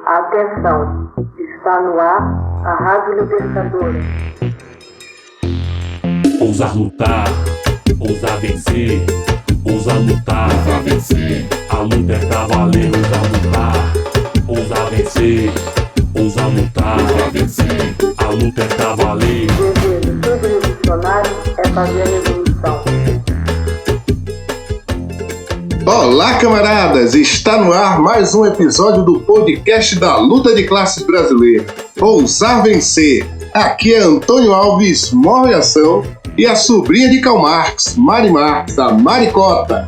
Atenção, está no ar a Rádio Libertadora. Ousar lutar, ousar vencer, ousar lutar, ousar vencer. A luta é pra valer, ousar lutar, ousar vencer, ousar lutar, ousar vencer. A luta é pra valer. O desejo de todo revolucionário é fazer a revolução. Olá, camaradas! Está no ar mais um episódio do podcast da luta de classes brasileira. Ousar vencer. Aqui é Antônio Alves, Morro e Ação, e a sobrinha de Karl Marx, Mari Marx, a Maricota.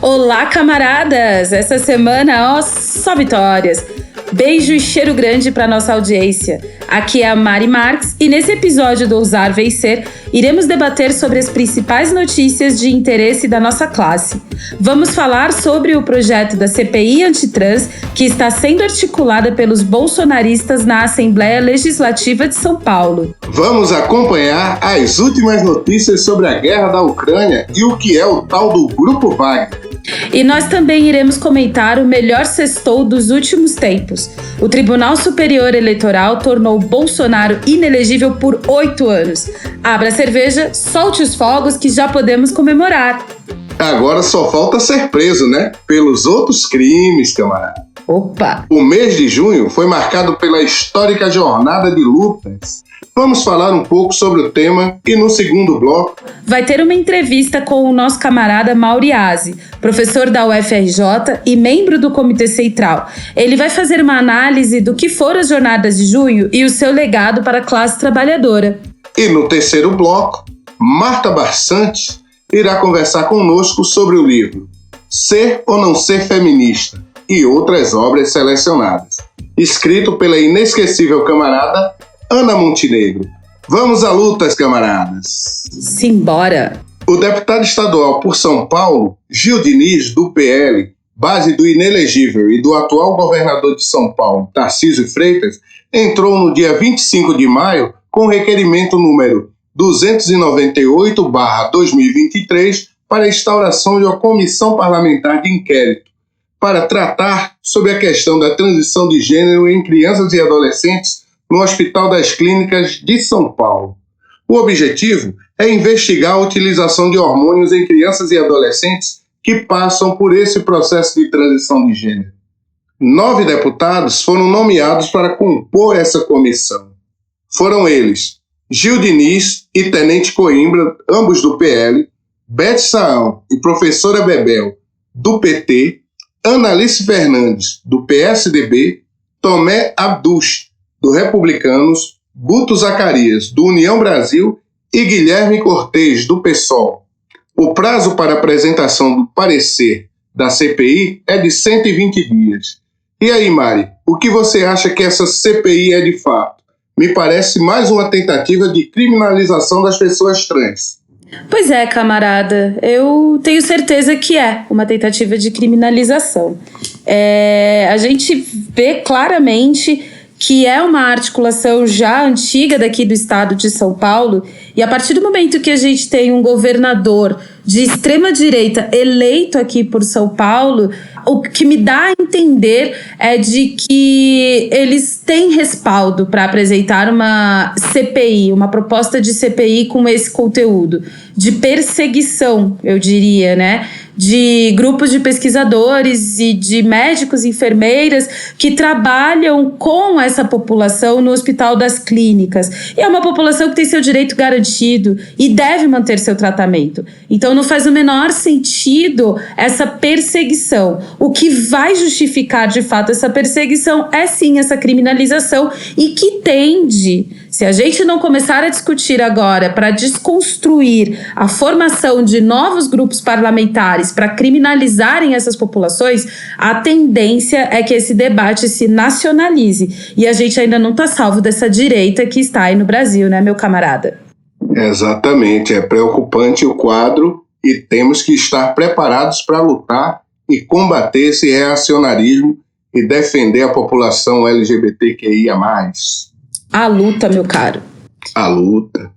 Olá, camaradas! Essa semana, só vitórias! Beijo e cheiro grande para nossa audiência. Aqui é a Mari Marx e nesse episódio do Ousar Vencer, iremos debater sobre as principais notícias de interesse da nossa classe. Vamos falar sobre o projeto da CPI Antitrans, que está sendo articulada pelos bolsonaristas na Assembleia Legislativa de São Paulo. Vamos acompanhar as últimas notícias sobre a guerra da Ucrânia e o que é o tal do Grupo Wagner. E nós também iremos comentar o melhor sextou dos últimos tempos. O Tribunal Superior Eleitoral tornou Bolsonaro inelegível por 8 anos. Abra a cerveja, solte os fogos que já podemos comemorar. Agora só falta ser preso, né? Pelos outros crimes, camarada. Opa! O mês de junho foi marcado pela histórica jornada de lutas. Vamos falar um pouco sobre o tema e no segundo bloco vai ter uma entrevista com o nosso camarada Mauriase, professor da UFRJ e membro do Comitê Central. Ele vai fazer uma análise do que foram as jornadas de junho e o seu legado para a classe trabalhadora. E no terceiro bloco, Marta Barçantes irá conversar conosco sobre o livro Ser ou Não Ser Feminista e outras obras selecionadas, escrito pela inesquecível camarada Ana Montenegro. Vamos à lutas, camaradas! Simbora! O deputado estadual por São Paulo, Gil Diniz, do PL, base do inelegível e do atual governador de São Paulo, Tarcísio Freitas, entrou no dia 25 de maio com o requerimento número 298/2023 para a instauração de uma comissão parlamentar de inquérito para tratar sobre a questão da transição de gênero em crianças e adolescentes no Hospital das Clínicas de São Paulo. O objetivo é investigar a utilização de hormônios em crianças e adolescentes que passam por esse processo de transição de gênero. 9 deputados foram nomeados para compor essa comissão. Foram eles Gil Diniz e Tenente Coimbra, ambos do PL, Beth Saão e professora Bebel, do PT, Analice Fernandes, do PSDB, Tomé Abduch, do Republicanos, Guto Zacarias, do União Brasil e Guilherme Cortez, do PSOL. O prazo para apresentação do parecer da CPI é de 120 dias. E aí, Mari, o que você acha que essa CPI é de fato? Me parece mais uma tentativa de criminalização das pessoas trans. Pois é, camarada, eu tenho certeza que é uma tentativa de criminalização. A gente vê claramente que é uma articulação já antiga daqui do estado de São Paulo, e a partir do momento que a gente tem um governador de extrema-direita eleito aqui por São Paulo, o que me dá a entender é de que eles têm respaldo para apresentar uma CPI, uma proposta de CPI com esse conteúdo, de perseguição, eu diria, né? De grupos de pesquisadores e de médicos e enfermeiras que trabalham com essa população no Hospital das Clínicas. E é uma população que tem seu direito garantido e deve manter seu tratamento. Então não faz o menor sentido essa perseguição. O que vai justificar de fato essa perseguição é sim essa criminalização e que tende, se a gente não começar a discutir agora para desconstruir a formação de novos grupos parlamentares para criminalizarem essas populações, a tendência é que esse debate se nacionalize. E a gente ainda não está salvo dessa direita que está aí no Brasil, né, meu camarada? Exatamente, é preocupante o quadro e temos que estar preparados para lutar e combater esse reacionarismo e defender a população LGBTQIA+. A luta, meu caro. A luta.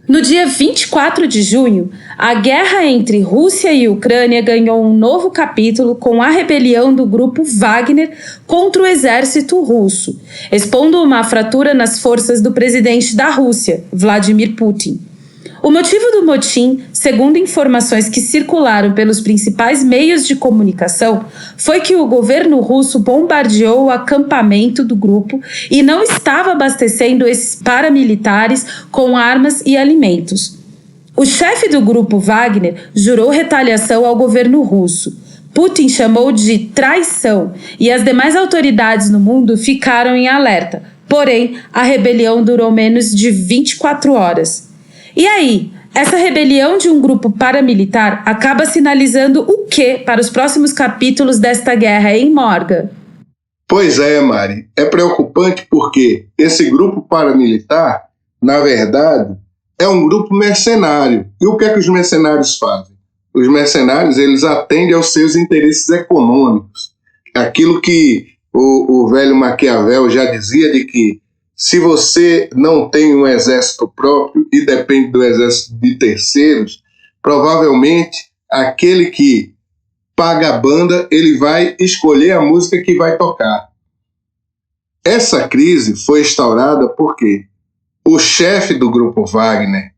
No dia 24 de junho, a guerra entre Rússia e Ucrânia ganhou um novo capítulo com a rebelião do grupo Wagner contra o exército russo, expondo uma fratura nas forças do presidente da Rússia, Vladimir Putin. O motivo do motim, segundo informações que circularam pelos principais meios de comunicação, foi que o governo russo bombardeou o acampamento do grupo e não estava abastecendo esses paramilitares com armas e alimentos. O chefe do grupo Wagner jurou retaliação ao governo russo. Putin chamou de traição e as demais autoridades no mundo ficaram em alerta. Porém, a rebelião durou menos de 24 horas. E aí, essa rebelião de um grupo paramilitar acaba sinalizando o que para os próximos capítulos desta guerra, hein, Morgan? Pois é, Mari. É preocupante porque esse grupo paramilitar, na verdade, é um grupo mercenário. E o que é que os mercenários fazem? Os mercenários, eles atendem aos seus interesses econômicos. Aquilo que o velho Maquiavel já dizia de que se você não tem um exército próprio e depende do exército de terceiros, provavelmente aquele que paga a banda, ele vai escolher a música que vai tocar. Essa crise foi instaurada porque o chefe do grupo Wagner,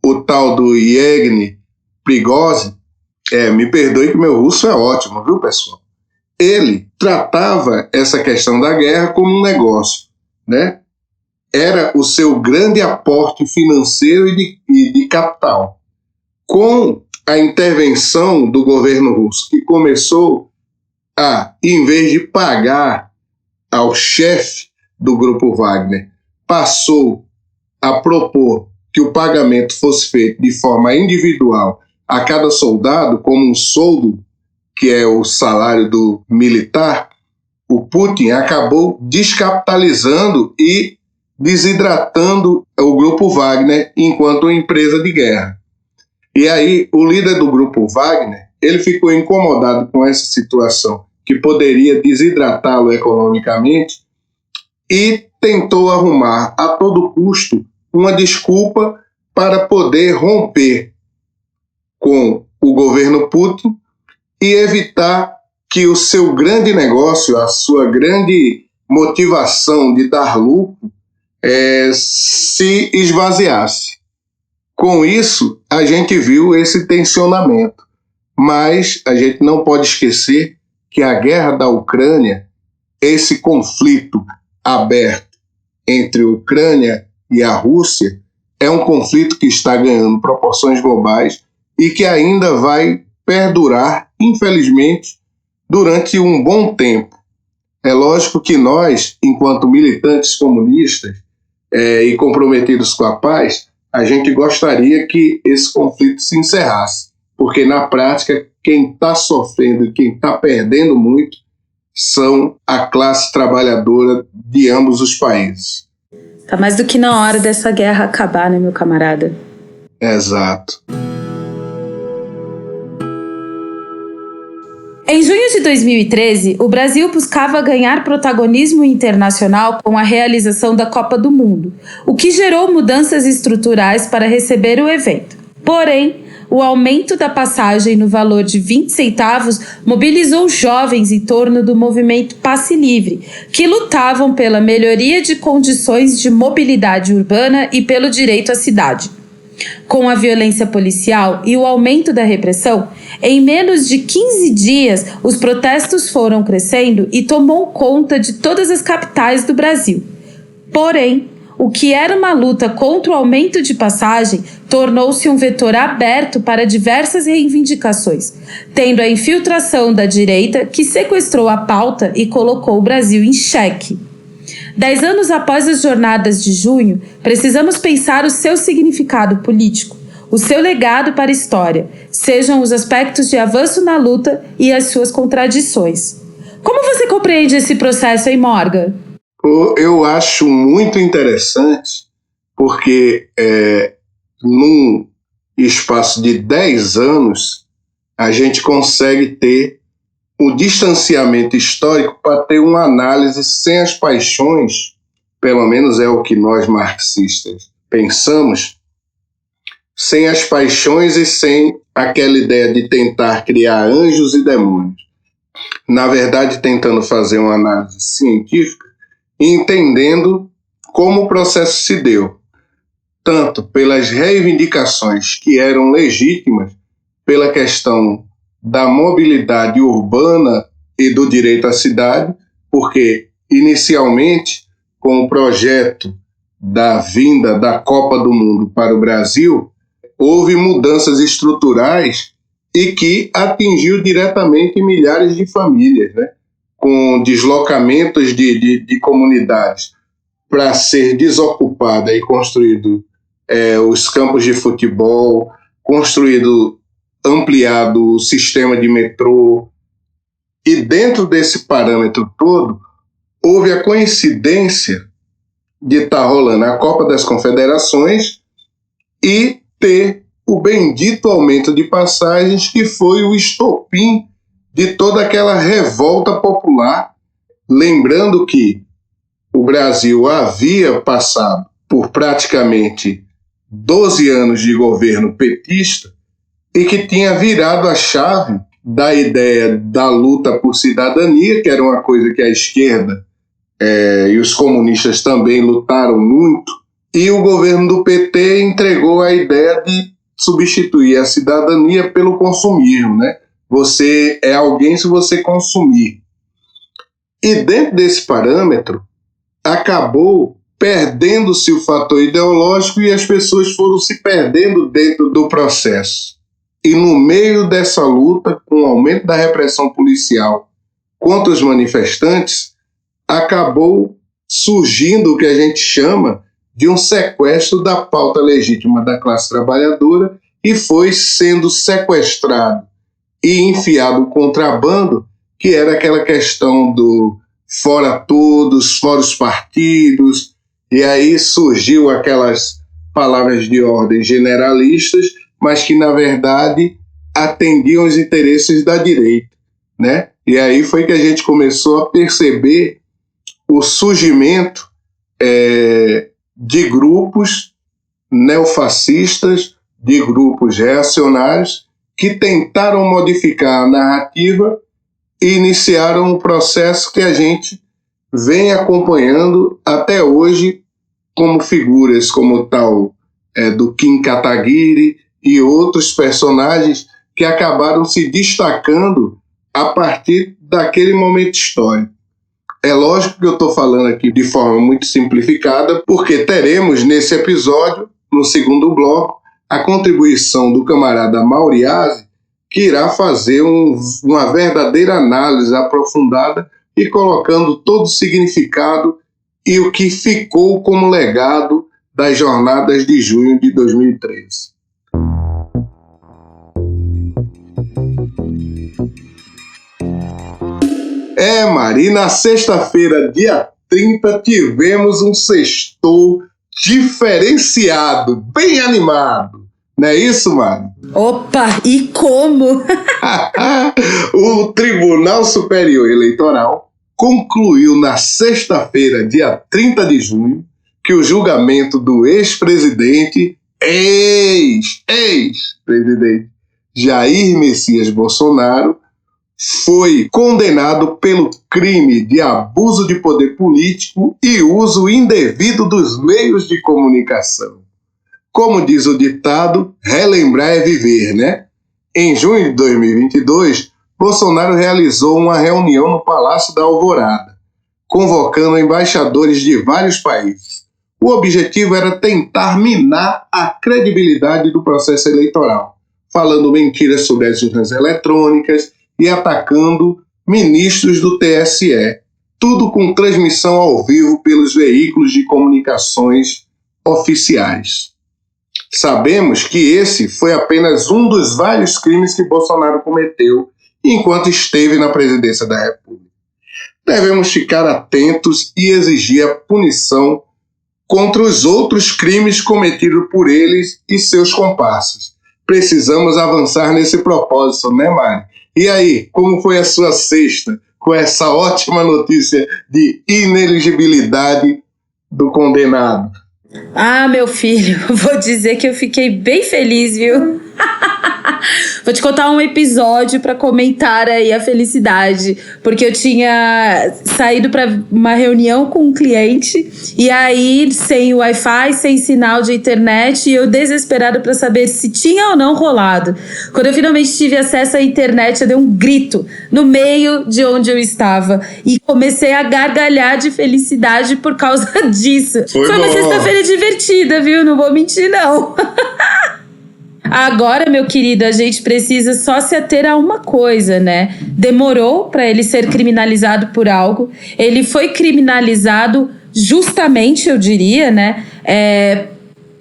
o tal do Yevgeny Prigozhin, me perdoe que meu russo é ótimo, viu, pessoal? Ele tratava essa questão da guerra como um negócio, né? Era o seu grande aporte financeiro e de capital. Com a intervenção do governo russo, que começou a, em vez de pagar ao chefe do grupo Wagner, passou a propor que o pagamento fosse feito de forma individual a cada soldado, como um soldo, que é o salário do militar, o Putin acabou descapitalizando e desidratando o grupo Wagner enquanto empresa de guerra. E aí o líder do grupo Wagner, ele ficou incomodado com essa situação que poderia desidratá-lo economicamente e tentou arrumar a todo custo uma desculpa para poder romper com o governo Putin e evitar que o seu grande negócio, a sua grande motivação de dar lucro, se esvaziasse. Com isso, a gente viu esse tensionamento. Mas a gente não pode esquecer que a guerra da Ucrânia, esse conflito aberto entre a Ucrânia e a Rússia, é um conflito que está ganhando proporções globais e que ainda vai perdurar, infelizmente, durante um bom tempo. É lógico que nós, enquanto militantes comunistas, e comprometidos com a paz, a gente gostaria que esse conflito se encerrasse, porque na prática quem está sofrendo e quem está perdendo muito são a classe trabalhadora de ambos os países. Tá mais do que na hora dessa guerra acabar, né, meu camarada? Exato. Em junho de 2013, o Brasil buscava ganhar protagonismo internacional com a realização da Copa do Mundo, o que gerou mudanças estruturais para receber o evento. Porém, o aumento da passagem no valor de 20 centavos mobilizou jovens em torno do movimento Passe Livre, que lutavam pela melhoria de condições de mobilidade urbana e pelo direito à cidade. Com a violência policial e o aumento da repressão, em menos de 15 dias, os protestos foram crescendo e tomou conta de todas as capitais do Brasil. Porém, o que era uma luta contra o aumento de passagem tornou-se um vetor aberto para diversas reivindicações, tendo a infiltração da direita que sequestrou a pauta e colocou o Brasil em xeque. 10 anos após as jornadas de junho, precisamos pensar o seu significado político, o seu legado para a história, sejam os aspectos de avanço na luta e as suas contradições. Como você compreende esse processo, hein, Morgan? Eu acho muito interessante, porque num espaço de 10 anos, a gente consegue ter um distanciamento histórico para ter uma análise sem as paixões, pelo menos é o que nós marxistas pensamos, sem as paixões e sem aquela ideia de tentar criar anjos e demônios. Na verdade, tentando fazer uma análise científica e entendendo como o processo se deu, tanto pelas reivindicações que eram legítimas, pela questão da mobilidade urbana e do direito à cidade, porque inicialmente, com o projeto da vinda da Copa do Mundo para o Brasil, houve mudanças estruturais e que atingiu diretamente milhares de famílias, né? Com deslocamentos de comunidades para ser desocupada e construído os campos de futebol, ampliado o sistema de metrô. E dentro desse parâmetro todo, houve a coincidência de estar rolando a Copa das Confederações e ter o bendito aumento de passagens, que foi o estopim de toda aquela revolta popular. Lembrando que o Brasil havia passado por praticamente 12 anos de governo petista e que tinha virado a chave da ideia da luta por cidadania, que era uma coisa que a esquerda e os comunistas também lutaram muito, e o governo do PT entregou a ideia de substituir a cidadania pelo consumismo, né? Você é alguém se você consumir. E dentro desse parâmetro, acabou perdendo-se o fator ideológico e as pessoas foram se perdendo dentro do processo. E no meio dessa luta, com o aumento da repressão policial contra os manifestantes, acabou surgindo o que a gente chama de um sequestro da pauta legítima da classe trabalhadora, e foi sendo sequestrado e enfiado o contrabando, que era aquela questão do fora todos, fora os partidos, e aí surgiu aquelas palavras de ordem generalistas, mas que, na verdade, atendiam os interesses da direita, né? E aí foi que a gente começou a perceber o surgimento de grupos neofascistas, de grupos reacionários, que tentaram modificar a narrativa e iniciaram um processo que a gente vem acompanhando até hoje, como figuras como o tal do Kim Kataguiri e outros personagens que acabaram se destacando a partir daquele momento histórico. É lógico que eu estou falando aqui de forma muito simplificada, porque teremos nesse episódio, no segundo bloco, a contribuição do camarada Mauriase, que irá fazer uma verdadeira análise aprofundada e colocando todo o significado e o que ficou como legado das jornadas de junho de 2013. Mari, na sexta-feira, dia 30, tivemos um sextou diferenciado, bem animado. Não é isso, Mari? Opa, e como? O Tribunal Superior Eleitoral concluiu na sexta-feira, dia 30 de junho, que o julgamento do ex-presidente, ex-presidente Jair Messias Bolsonaro foi condenado pelo crime de abuso de poder político e uso indevido dos meios de comunicação. Como diz o ditado, relembrar é viver, né? Em junho de 2022, Bolsonaro realizou uma reunião no Palácio da Alvorada, convocando embaixadores de vários países. O objetivo era tentar minar a credibilidade do processo eleitoral, falando mentiras sobre as urnas eletrônicas e atacando ministros do TSE, tudo com transmissão ao vivo pelos veículos de comunicações oficiais. Sabemos que esse foi apenas um dos vários crimes que Bolsonaro cometeu enquanto esteve na presidência da República. Devemos ficar atentos e exigir a punição contra os outros crimes cometidos por eles e seus comparsas. Precisamos avançar nesse propósito, né, Mari? E aí, como foi a sua sexta com essa ótima notícia de ineligibilidade do condenado? Ah, meu filho, vou dizer que eu fiquei bem feliz, viu? Vou te contar um episódio para comentar aí a felicidade, porque eu tinha saído para uma reunião com um cliente e aí sem Wi-Fi, sem sinal de internet, e eu desesperada para saber se tinha ou não rolado. Quando eu finalmente tive acesso à internet, eu dei um grito no meio de onde eu estava e comecei a gargalhar de felicidade por causa disso. Foi uma sexta-feira divertida, viu? Não vou mentir, não. Agora, meu querido, a gente precisa só se ater a uma coisa, né? Demorou para ele ser criminalizado por algo. Ele foi criminalizado justamente, eu diria, né?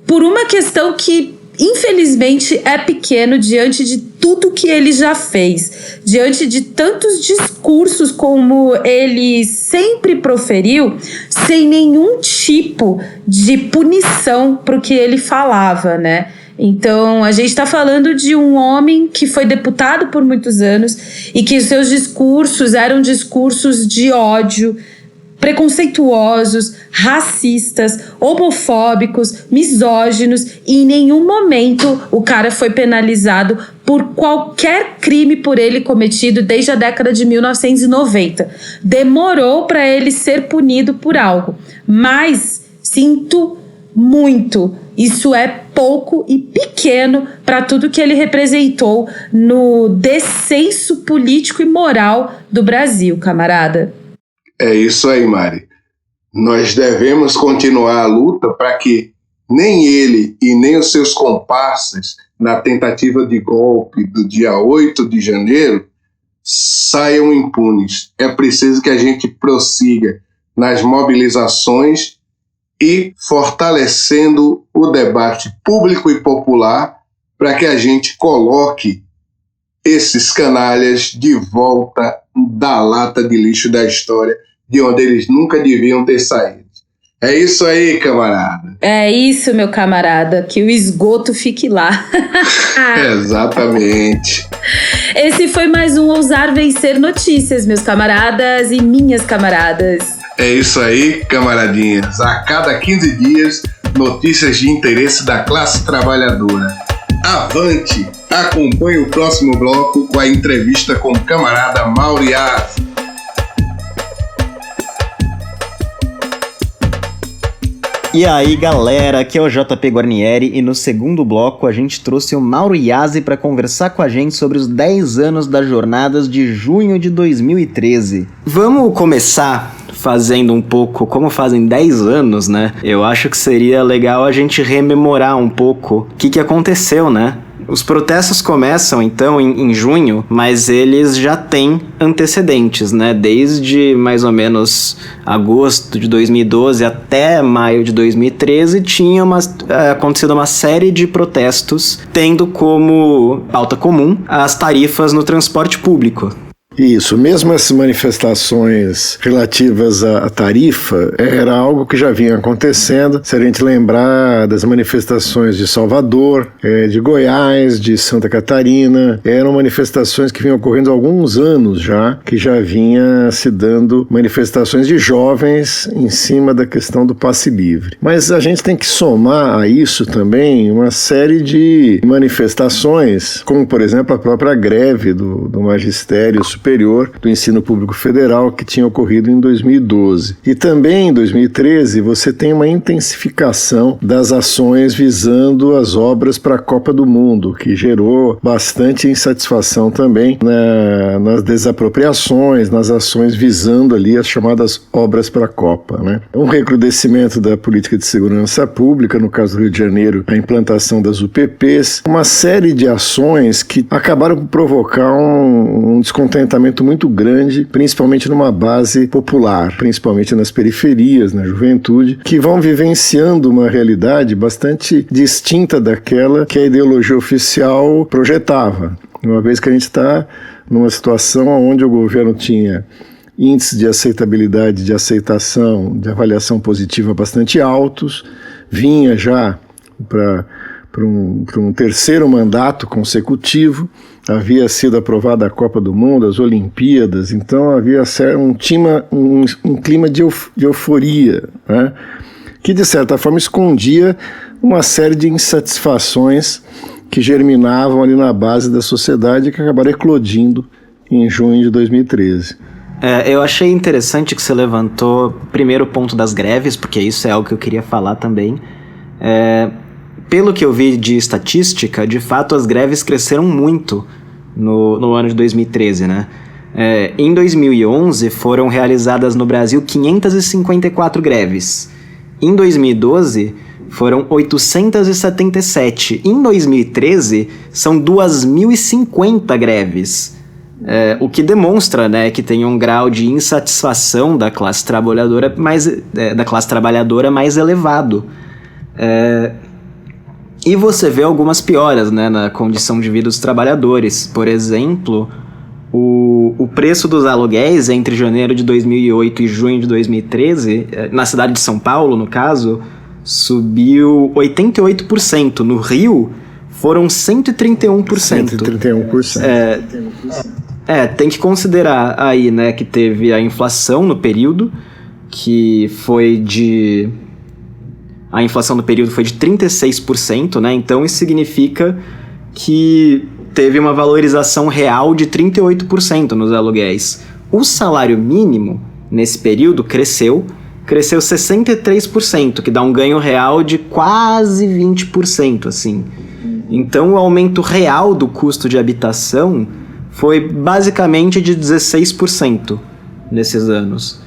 Por uma questão que, infelizmente, é pequeno diante de tudo que ele já fez. Diante de tantos discursos como ele sempre proferiu, sem nenhum tipo de punição para o que ele falava, né? Então, a gente está falando de um homem que foi deputado por muitos anos e que seus discursos eram discursos de ódio, preconceituosos, racistas, homofóbicos, misóginos, e em nenhum momento o cara foi penalizado por qualquer crime por ele cometido desde a década de 1990. Demorou para ele ser punido por algo, mas sinto muito. Isso é pouco e pequeno para tudo que ele representou no descenso político e moral do Brasil, camarada. É isso aí, Mari. Nós devemos continuar a luta para que nem ele e nem os seus comparsas na tentativa de golpe do dia 8 de janeiro saiam impunes. É preciso que a gente prossiga nas mobilizações e fortalecendo o debate público e popular para que a gente coloque esses canalhas de volta da lata de lixo da história, de onde eles nunca deviam ter saído. É isso aí, camarada. É isso, meu camarada, que o esgoto fique lá. Exatamente. Esse foi mais um Ousar Vencer Notícias, meus camaradas e minhas camaradas. É isso aí, camaradinhas. A cada 15 dias, notícias de interesse da classe trabalhadora. Avante! Acompanhe o próximo bloco com a entrevista com o camarada Mauro Yazzi. E aí, galera, aqui é o JP Guarnieri e no segundo bloco a gente trouxe o Mauro Yazzi para conversar com a gente sobre os 10 anos das jornadas de junho de 2013. Vamos começar fazendo um pouco, como fazem 10 anos, né? Eu acho que seria legal a gente rememorar um pouco o que aconteceu, né? Os protestos começam, então, em junho, mas eles já têm antecedentes, né? Desde mais ou menos agosto de 2012 até maio de 2013, tinha acontecido uma série de protestos, tendo como pauta comum as tarifas no transporte público. Isso, mesmo essas manifestações relativas à tarifa, era algo que já vinha acontecendo. Se a gente lembrar das manifestações de Salvador, de Goiás, de Santa Catarina, eram manifestações que vinham ocorrendo há alguns anos já, que já vinha se dando manifestações de jovens em cima da questão do passe livre. Mas a gente tem que somar a isso também uma série de manifestações, como por exemplo a própria greve do magistério superior do ensino público federal que tinha ocorrido em 2012. E também em 2013 você tem uma intensificação das ações visando as obras para a Copa do Mundo, que gerou bastante insatisfação também nas desapropriações, nas ações visando ali as chamadas obras para a Copa, né? Um recrudescimento da política de segurança pública, no caso do Rio de Janeiro, a implantação das UPPs, uma série de ações que acabaram por provocar um descontentamento muito grande, principalmente numa base popular, principalmente nas periferias, na juventude, que vão vivenciando uma realidade bastante distinta daquela que a ideologia oficial projetava. Uma vez que a gente está numa situação onde o governo tinha índices de aceitabilidade, de aceitação, de avaliação positiva bastante altos, vinha já para um terceiro mandato consecutivo, havia sido aprovada a Copa do Mundo, as Olimpíadas, então havia um clima de euforia, né? que de certa forma escondia uma série de insatisfações que germinavam ali na base da sociedade e que acabaram eclodindo em junho de 2013. Eu achei interessante que você levantou primeiro o ponto das greves, porque isso é algo que eu queria falar também. Pelo que eu vi de estatística, de fato as greves cresceram muito no ano de 2013, né? Em 2011 foram realizadas no Brasil 554 greves. Em 2012 foram 877. Em 2013 são 2.050 greves. O que demonstra, né, que tem um grau de insatisfação da classe trabalhadora mais elevado. E você vê algumas pioras, né, na condição de vida dos trabalhadores. Por exemplo, o preço dos aluguéis entre janeiro de 2008 e junho de 2013, na cidade de São Paulo, no caso, subiu 88%. No Rio, foram 131%. 131%. Tem que considerar aí, né, que teve a inflação no período, que foi de... A inflação no período foi de 36%, né? Então isso significa que teve uma valorização real de 38% nos aluguéis. O salário mínimo, nesse período, cresceu 63%, que dá um ganho real de quase 20%, assim. Então o aumento real do custo de habitação foi basicamente de 16% nesses anos.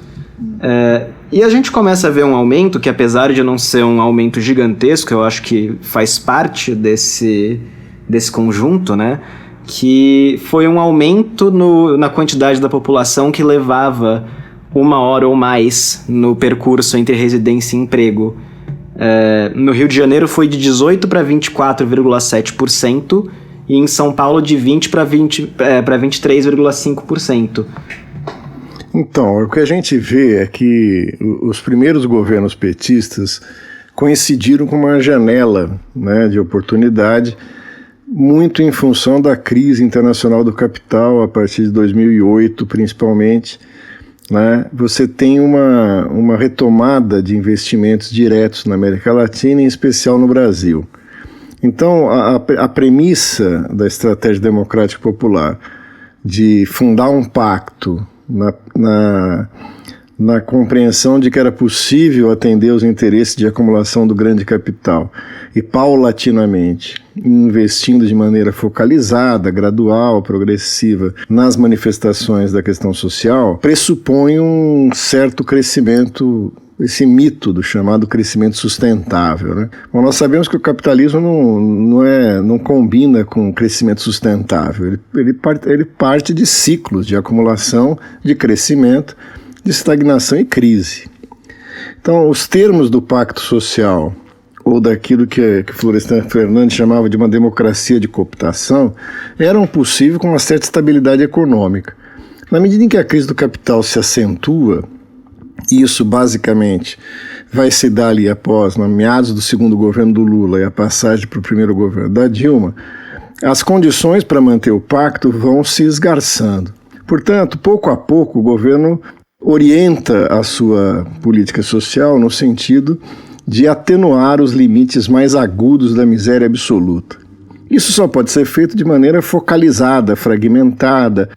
E a gente começa a ver um aumento que, apesar de não ser um aumento gigantesco, eu acho que faz parte desse conjunto, né? Que foi um aumento na quantidade da população que levava 1 hora ou mais no percurso entre residência e emprego. No Rio de Janeiro foi de 18% para 24,7%, e em São Paulo de 20% para 23,5%. Então, o que a gente vê é que os primeiros governos petistas coincidiram com uma janela, né, de oportunidade, muito em função da crise internacional do capital, a partir de 2008 principalmente, né? Você tem uma retomada de investimentos diretos na América Latina, em especial no Brasil. Então, a premissa da estratégia democrática popular de fundar um pacto na compreensão de que era possível atender os interesses de acumulação do grande capital e paulatinamente investindo de maneira focalizada, gradual, progressiva nas manifestações da questão social, pressupõe um certo crescimento, esse mito do chamado crescimento sustentável, né? Bom, nós sabemos que o capitalismo não combina com o crescimento sustentável, ele parte de ciclos de acumulação, de crescimento, de estagnação e crise. Então, os termos do pacto social, ou daquilo que Florestan Fernandes chamava de uma democracia de cooptação, eram possíveis com uma certa estabilidade econômica. Na medida em que a crise do capital se acentua, e isso basicamente vai se dar ali após, na meados do segundo governo do Lula e a passagem para o primeiro governo da Dilma, as condições para manter o pacto vão se esgarçando. Portanto, pouco a pouco o governo orienta a sua política social no sentido de atenuar os limites mais agudos da miséria absoluta. Isso só pode ser feito de maneira focalizada, fragmentada,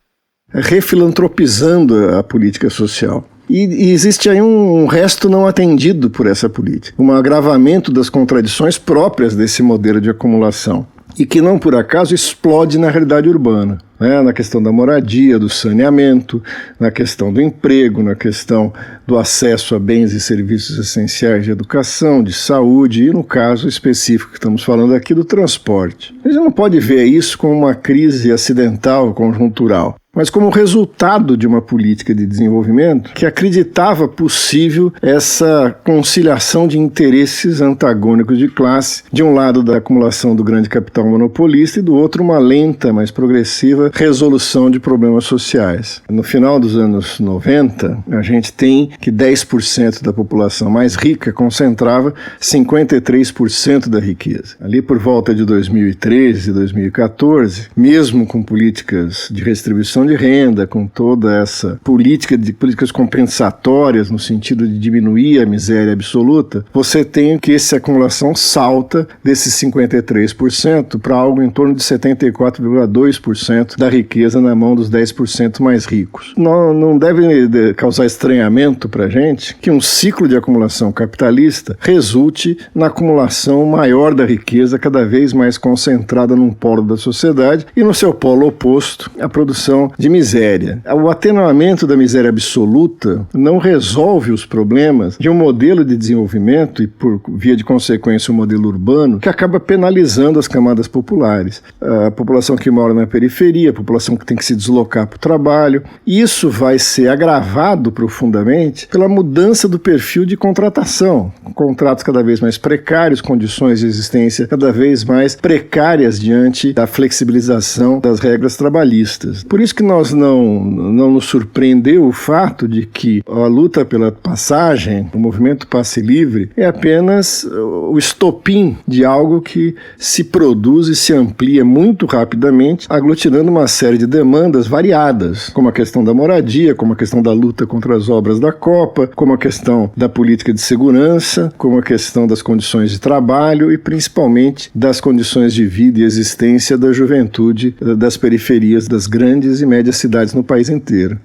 refilantropizando a política social. E existe aí um resto não atendido por essa política, um agravamento das contradições próprias desse modelo de acumulação, e que não por acaso explode na realidade urbana, né? Na questão da moradia, do saneamento, na questão do emprego, na questão do acesso a bens e serviços essenciais de educação, de saúde e, no caso específico que estamos falando aqui, do transporte. A gente não pode ver isso como uma crise acidental, conjuntural, mas como resultado de uma política de desenvolvimento que acreditava possível essa conciliação de interesses antagônicos de classe, de um lado da acumulação do grande capital monopolista e do outro uma lenta, mas progressiva resolução de problemas sociais. No final dos anos 90, a gente tem que 10% da população mais rica concentrava 53% da riqueza. Ali por volta de 2013 e 2014, mesmo com políticas de restribuição distribuição de renda, com toda essa políticas compensatórias no sentido de diminuir a miséria absoluta, você tem que essa acumulação salta desses 53% para algo em torno de 74,2% da riqueza na mão dos 10% mais ricos. Não deve causar estranhamento para a gente que um ciclo de acumulação capitalista resulte na acumulação maior da riqueza, cada vez mais concentrada num polo da sociedade e no seu polo oposto, a produção de miséria. O atenuamento da miséria absoluta não resolve os problemas de um modelo de desenvolvimento e, por via de consequência, um modelo urbano que acaba penalizando as camadas populares. A população que mora na periferia, a população que tem que se deslocar para o trabalho. Isso vai ser agravado profundamente pela mudança do perfil de contratação. Contratos cada vez mais precários, condições de existência cada vez mais precárias diante da flexibilização das regras trabalhistas. Por isso que nós não nos surpreendeu o fato de que a luta pela passagem, o movimento passe livre, é apenas o estopim de algo que se produz e se amplia muito rapidamente, aglutinando uma série de demandas variadas, como a questão da moradia, como a questão da luta contra as obras da Copa, como a questão da política de segurança, como a questão das condições de trabalho e principalmente das condições de vida e existência da juventude das periferias das grandes e médias cidades no país inteiro.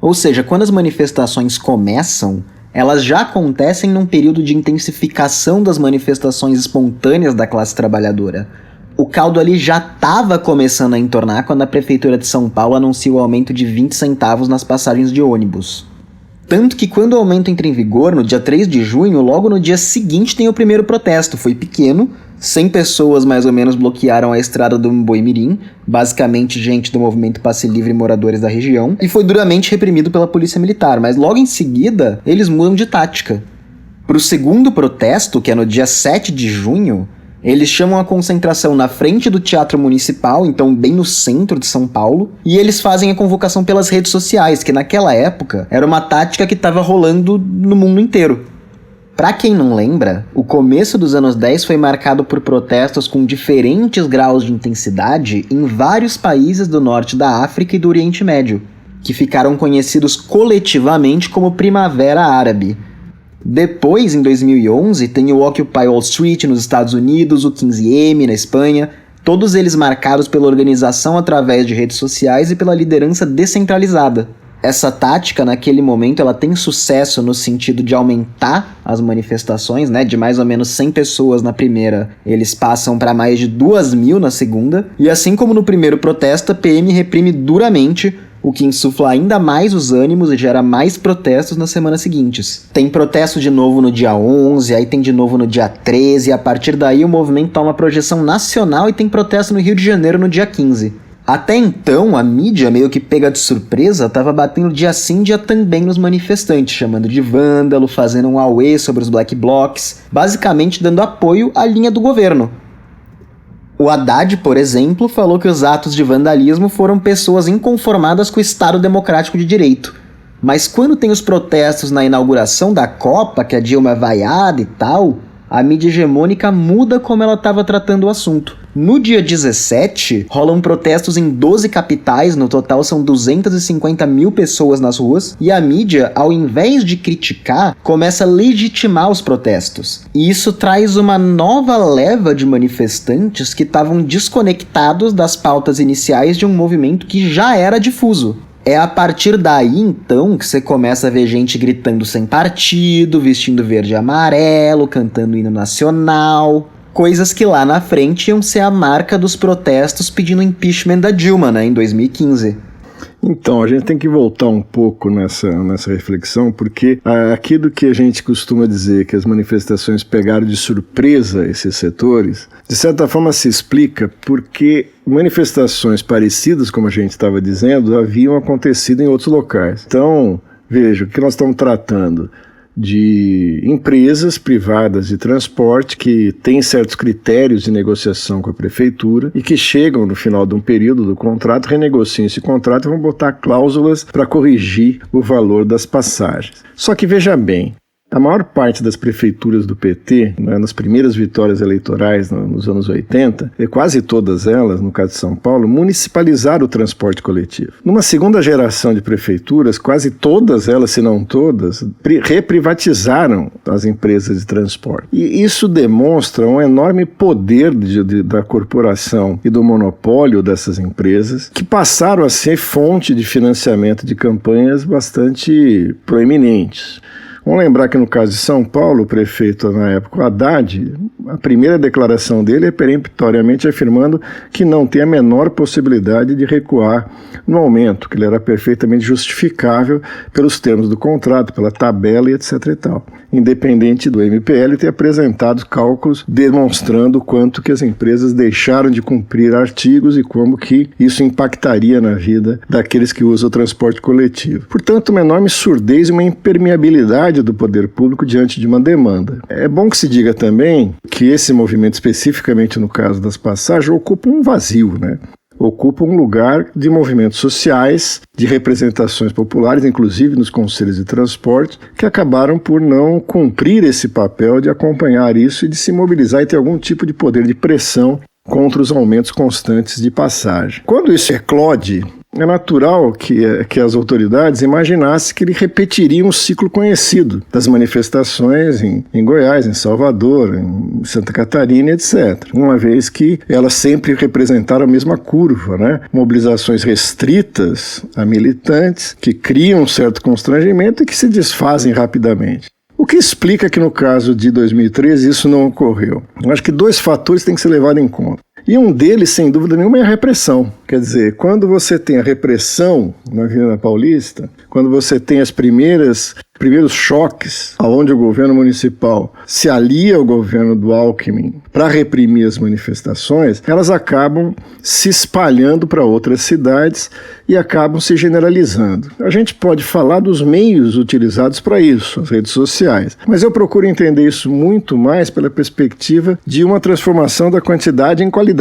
Ou seja, quando as manifestações começam, elas já acontecem num período de intensificação das manifestações espontâneas da classe trabalhadora. O caldo ali já estava começando a entornar quando a Prefeitura de São Paulo anuncia o aumento de 20 centavos nas passagens de ônibus. Tanto que quando o aumento entra em vigor, no dia 3 de junho, logo no dia seguinte tem o primeiro protesto. Foi pequeno, 100 pessoas mais ou menos bloquearam a estrada do Boi-mirim, basicamente gente do movimento Passe Livre e moradores da região, e foi duramente reprimido pela polícia militar, mas logo em seguida eles mudam de tática. Para o segundo protesto, que é no dia 7 de junho, eles chamam a concentração na frente do Teatro Municipal, então bem no centro de São Paulo, e eles fazem a convocação pelas redes sociais, que naquela época era uma tática que estava rolando no mundo inteiro. Pra quem não lembra, o começo dos anos 10 foi marcado por protestos com diferentes graus de intensidade em vários países do norte da África e do Oriente Médio, que ficaram conhecidos coletivamente como Primavera Árabe. Depois, em 2011, tem o Occupy Wall Street nos Estados Unidos, o 15M na Espanha, todos eles marcados pela organização através de redes sociais e pela liderança descentralizada. Essa tática, naquele momento, ela tem sucesso no sentido de aumentar as manifestações, né? De mais ou menos 100 pessoas na primeira, eles passam para mais de 2.000 na segunda. E assim como no primeiro protesto, a PM reprime duramente, o que insufla ainda mais os ânimos e gera mais protestos nas semanas seguintes. Tem protesto de novo no dia 11, aí tem de novo no dia 13, e a partir daí o movimento toma projeção nacional e tem protesto no Rio de Janeiro no dia 15. Até então, a mídia, meio que pega de surpresa, estava batendo dia sim, dia também nos manifestantes, chamando de vândalo, fazendo um auê sobre os black blocs, basicamente dando apoio à linha do governo. O Haddad, por exemplo, falou que os atos de vandalismo foram pessoas inconformadas com o Estado Democrático de Direito. Mas quando tem os protestos na inauguração da Copa, que a Dilma é vaiada e tal, a mídia hegemônica muda como ela estava tratando o assunto. No dia 17, rolam protestos em 12 capitais, no total são 250 mil pessoas nas ruas, e a mídia, ao invés de criticar, começa a legitimar os protestos. E isso traz uma nova leva de manifestantes que estavam desconectados das pautas iniciais de um movimento que já era difuso. É a partir daí, então, que você começa a ver gente gritando sem partido, vestindo verde e amarelo, cantando hino nacional, coisas que lá na frente iam ser a marca dos protestos pedindo impeachment da Dilma, né, em 2015. Então, a gente tem que voltar um pouco nessa reflexão, porque aquilo que a gente costuma dizer que as manifestações pegaram de surpresa esses setores, de certa forma se explica porque manifestações parecidas, como a gente estava dizendo, haviam acontecido em outros locais. Então, veja, o que nós estamos tratando de empresas privadas de transporte que têm certos critérios de negociação com a prefeitura e que chegam no final de um período do contrato, renegociam esse contrato e vão botar cláusulas para corrigir o valor das passagens. Só que veja bem, A maior parte das prefeituras do PT, né, nas primeiras vitórias eleitorais nos anos 80, e quase todas elas, no caso de São Paulo, municipalizaram o transporte coletivo. Numa segunda geração de prefeituras, quase todas elas, se não todas, reprivatizaram as empresas de transporte. E isso demonstra um enorme poder da corporação e do monopólio dessas empresas, que passaram a ser fonte de financiamento de campanhas bastante proeminentes. Vamos lembrar que no caso de São Paulo, o prefeito na época, o Haddad, a primeira declaração dele é peremptoriamente afirmando que não tem a menor possibilidade de recuar no aumento, que ele era perfeitamente justificável pelos termos do contrato, pela tabela e etc. e tal. Independente do MPL ter apresentado cálculos demonstrando quanto que as empresas deixaram de cumprir artigos e como que isso impactaria na vida daqueles que usam o transporte coletivo. Portanto, uma enorme surdez e uma impermeabilidade do poder público diante de uma demanda. É bom que se diga também que esse movimento, especificamente no caso das passagens, ocupa um vazio, né? Ocupa um lugar de movimentos sociais, de representações populares, inclusive nos conselhos de transporte, que acabaram por não cumprir esse papel de acompanhar isso e de se mobilizar e ter algum tipo de poder de pressão contra os aumentos constantes de passagem. Quando isso eclode, é natural que as autoridades imaginassem que ele repetiria um ciclo conhecido das manifestações em Goiás, em Salvador, em Santa Catarina, etc. Uma vez que elas sempre representaram a mesma curva, né? Mobilizações restritas a militantes que criam um certo constrangimento e que se desfazem rapidamente. O que explica que no caso de 2013 isso não ocorreu? Eu acho que 2 fatores têm que ser levados em conta. E um deles, sem dúvida nenhuma, é a repressão. Quer dizer, quando você tem a repressão na Avenida Paulista, quando você tem os primeiros choques, onde o governo municipal se alia ao governo do Alckmin para reprimir as manifestações, elas acabam se espalhando para outras cidades e acabam se generalizando. A gente pode falar dos meios utilizados para isso, as redes sociais, mas eu procuro entender isso muito mais pela perspectiva de uma transformação da quantidade em qualidade.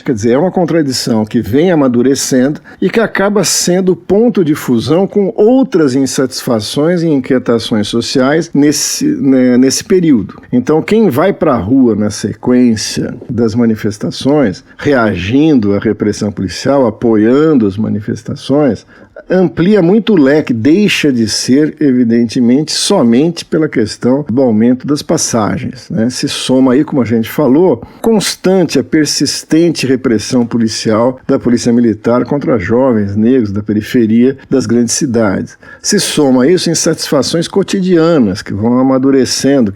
Quer dizer, é uma contradição que vem amadurecendo e que acaba sendo ponto de fusão com outras insatisfações e inquietações sociais nesse período. Então, quem vai para a rua na sequência das manifestações, reagindo à repressão policial, apoiando as manifestações, amplia muito o leque, deixa de ser, evidentemente, somente pela questão do aumento das passagens, né? Se soma aí, como a gente falou, constante, a persistente repressão policial da Polícia Militar contra jovens negros da periferia das grandes cidades. Se soma isso insatisfações cotidianas que vão amadurecendo,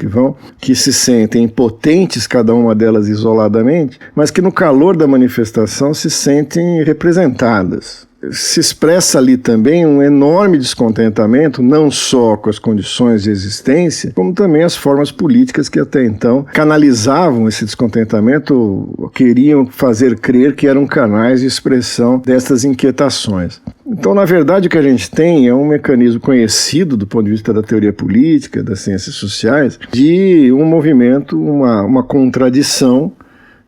que se sentem impotentes, cada uma delas isoladamente, mas que no calor da manifestação se sentem representadas. Se expressa ali também um enorme descontentamento, não só com as condições de existência, como também as formas políticas que até então canalizavam esse descontentamento, queriam fazer crer que eram canais de expressão dessas inquietações. Então, na verdade, o que a gente tem é um mecanismo conhecido do ponto de vista da teoria política, das ciências sociais, de um movimento, uma contradição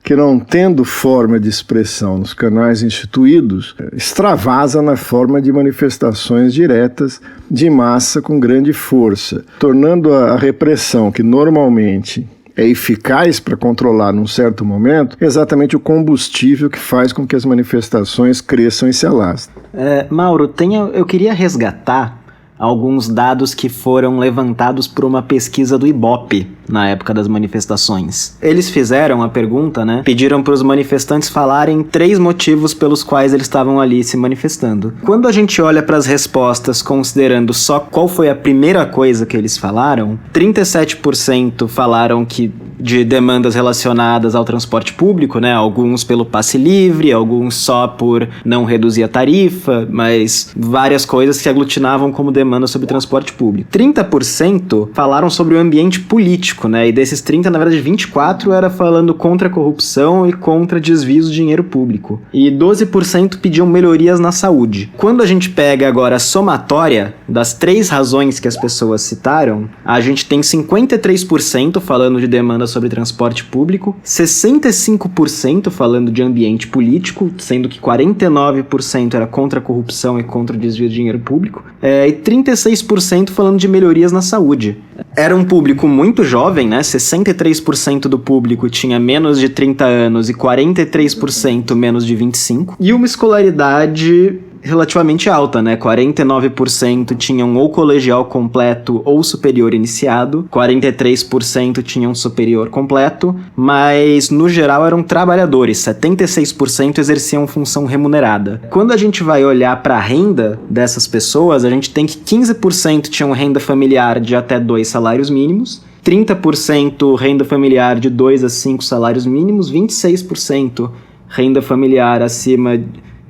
que, não tendo forma de expressão nos canais instituídos, extravasa na forma de manifestações diretas de massa com grande força, tornando a repressão, que normalmente é eficaz para controlar num certo momento, exatamente o combustível que faz com que as manifestações cresçam e se alastrem. Mauro, eu queria resgatar alguns dados que foram levantados por uma pesquisa do Ibope na época das manifestações. Eles fizeram a pergunta, né? Pediram para os manifestantes falarem 3 motivos pelos quais eles estavam ali se manifestando. Quando a gente olha para as respostas considerando só qual foi a primeira coisa que eles falaram, 37% falaram que de demandas relacionadas ao transporte público, né? Alguns pelo passe livre, alguns só por não reduzir a tarifa, mas várias coisas que aglutinavam como demanda sobre transporte público. 30% falaram sobre o ambiente político, né? E desses 30, na verdade, 24 era falando contra a corrupção e contra desvios de dinheiro público. E 12% pediam melhorias na saúde. Quando a gente pega agora a somatória das 3 razões que as pessoas citaram, a gente tem 53% falando de demandas sobre transporte público, 65% falando de ambiente político, sendo que 49% era contra a corrupção e contra o desvio de dinheiro público, e 36% falando de melhorias na saúde. Era um público muito jovem, né? 63% do público tinha menos de 30 anos e 43% menos de 25. E uma escolaridade relativamente alta, né? 49% tinham ou colegial completo ou superior iniciado, 43% tinham superior completo, mas no geral eram trabalhadores, 76% exerciam função remunerada. Quando a gente vai olhar para a renda dessas pessoas, a gente tem que 15% tinham renda familiar de até 2 salários mínimos, 30% renda familiar de 2 a 5 salários mínimos, 26% renda familiar acima